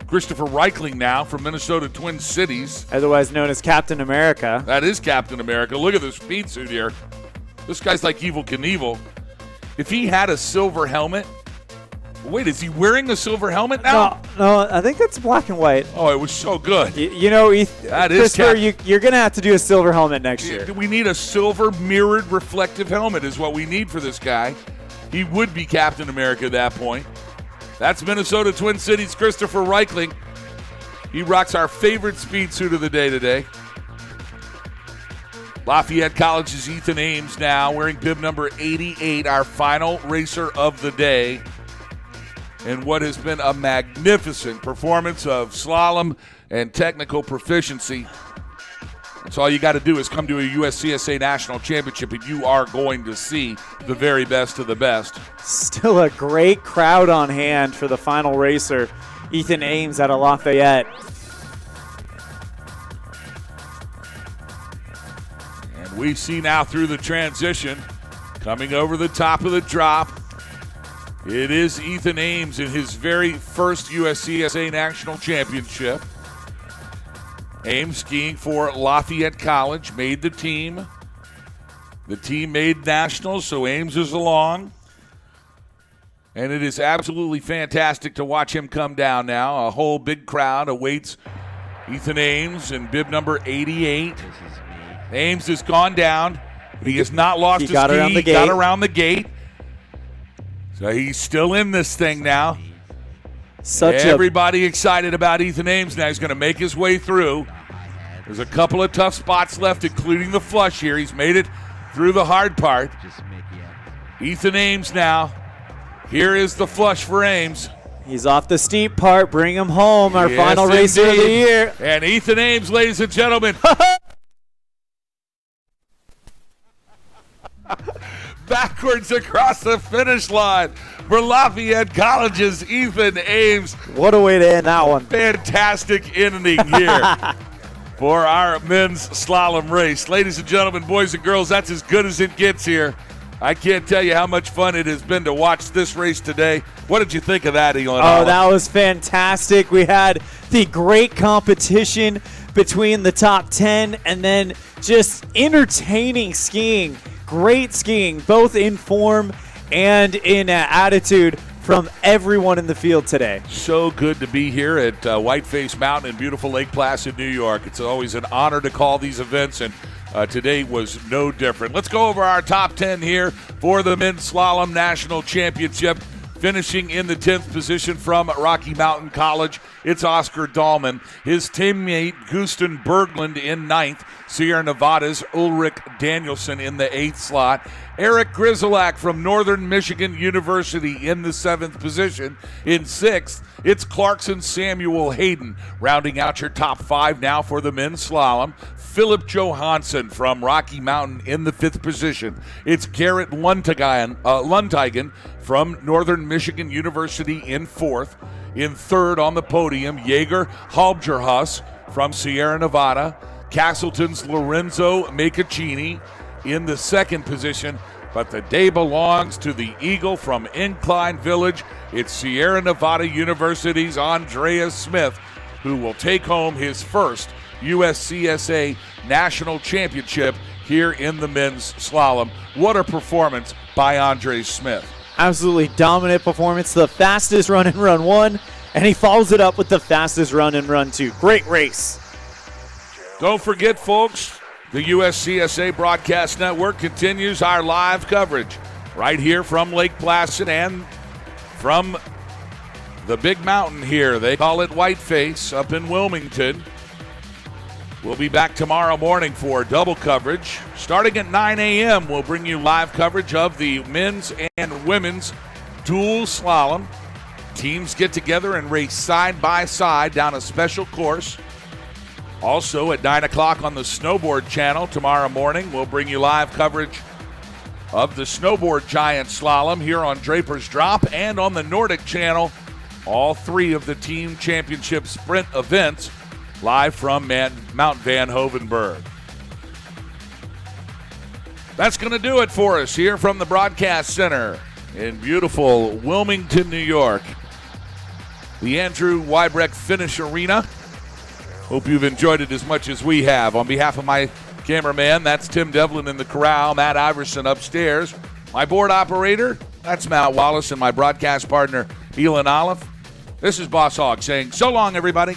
Christopher Reichling now from Minnesota Twin Cities. Otherwise known as Captain America. That is Captain America. Look at the speed suit here. This guy's like Evel Knievel. If he had a silver helmet. Wait, is he wearing a silver helmet now? No, I think that's black and white. Oh, it was so good. That is Christopher, you're going to have to do a silver helmet next year. We need a silver mirrored reflective helmet is what we need for this guy. He would be Captain America at that point. That's Minnesota Twin Cities' Christopher Reichling. He rocks our favorite speed suit of the day today. Lafayette College's Ethan Ames now wearing bib number 88, our final racer of the day. And what has been a magnificent performance of slalom and technical proficiency. So all you got to do is come to a USCSA National Championship, and you are going to see the very best of the best. Still a great crowd on hand for the final racer, Ethan Ames out of Lafayette. And we see now through the transition, coming over the top of the drop, it is Ethan Ames in his very first USCSA National Championship. Ames skiing for Lafayette College, made the team. The team made nationals, so Ames is along. And it is absolutely fantastic to watch him come down now. A whole big crowd awaits Ethan Ames in bib number 88. Ames has gone down. He has not lost his ski. He got around the gate. So he's still in this thing now. Everybody excited about Ethan Ames now. He's going to make his way through. There's a couple of tough spots left, including the flush here. He's made it through the hard part. Ethan Ames now. Here is the flush for Ames. He's off the steep part. Bring him home, our final racer of the year. And Ethan Ames, ladies and gentlemen. Backwards across the finish line for Lafayette College's Ethan Ames. What a way to end that one. Fantastic ending here for our men's slalom race. Ladies and gentlemen, boys and girls, that's as good as it gets here. I can't tell you how much fun it has been to watch this race today. What did you think of that, Elon? Oh, that was fantastic. We had the great competition between the top 10 and then just entertaining skiing. great skiing, both in form and in attitude from everyone in the field today. So good to be here at Whiteface Mountain in beautiful Lake Placid, New York. It's always an honor to call these events, and today was no different. Let's go over our top 10 here for the Men's Slalom National Championship. Finishing in the 10th position from Rocky Mountain College, it's Oscar Dahlman. His teammate, Gusten Berglund, in 9th. Sierra Nevada's Ulrich Danielson in the 8th slot. Eric Grizelak from Northern Michigan University in the 7th position. In 6th, it's Clarkson Samuel Hayden. Rounding out your top 5 now for the men's slalom. Philip Johansson from Rocky Mountain in the 5th position. It's Garrett Lundteigen from Northern Michigan University in 4th. In 3rd on the podium, Jaeger Halbjerhus from Sierra Nevada. Castleton's Lorenzo Macaccini in the 2nd position. But the day belongs to the Eagle from Incline Village. It's Sierra Nevada University's Andreas Smith, who will take home his first USCSA National Championship here in the men's slalom. What a performance by Andre Smith. Absolutely dominant performance. The fastest run and run 1, and he follows it up with the fastest run and run 2. Great race. Don't forget, folks, the USCSA Broadcast Network continues our live coverage right here from Lake Placid and from the big mountain here. They call it Whiteface up in Wilmington. We'll be back tomorrow morning for double coverage. Starting at 9 a.m., we'll bring you live coverage of the men's and women's dual slalom. Teams get together and race side by side down a special course. Also at 9 o'clock on the Snowboard Channel tomorrow morning, we'll bring you live coverage of the Snowboard Giant Slalom here on Draper's Drop, and on the Nordic Channel, all 3 of the Team Championship Sprint events live from Mount Van Hovenberg. That's going to do it for us here from the Broadcast Center in beautiful Wilmington, New York. The Andrew Weibrecht Finish Arena. Hope you've enjoyed it as much as we have. On behalf of my cameraman, that's Tim Devlin in the corral, Matt Iverson upstairs. My board operator, that's Matt Wallace, and my broadcast partner, Elon Olive. This is Boss Hogg saying so long, everybody.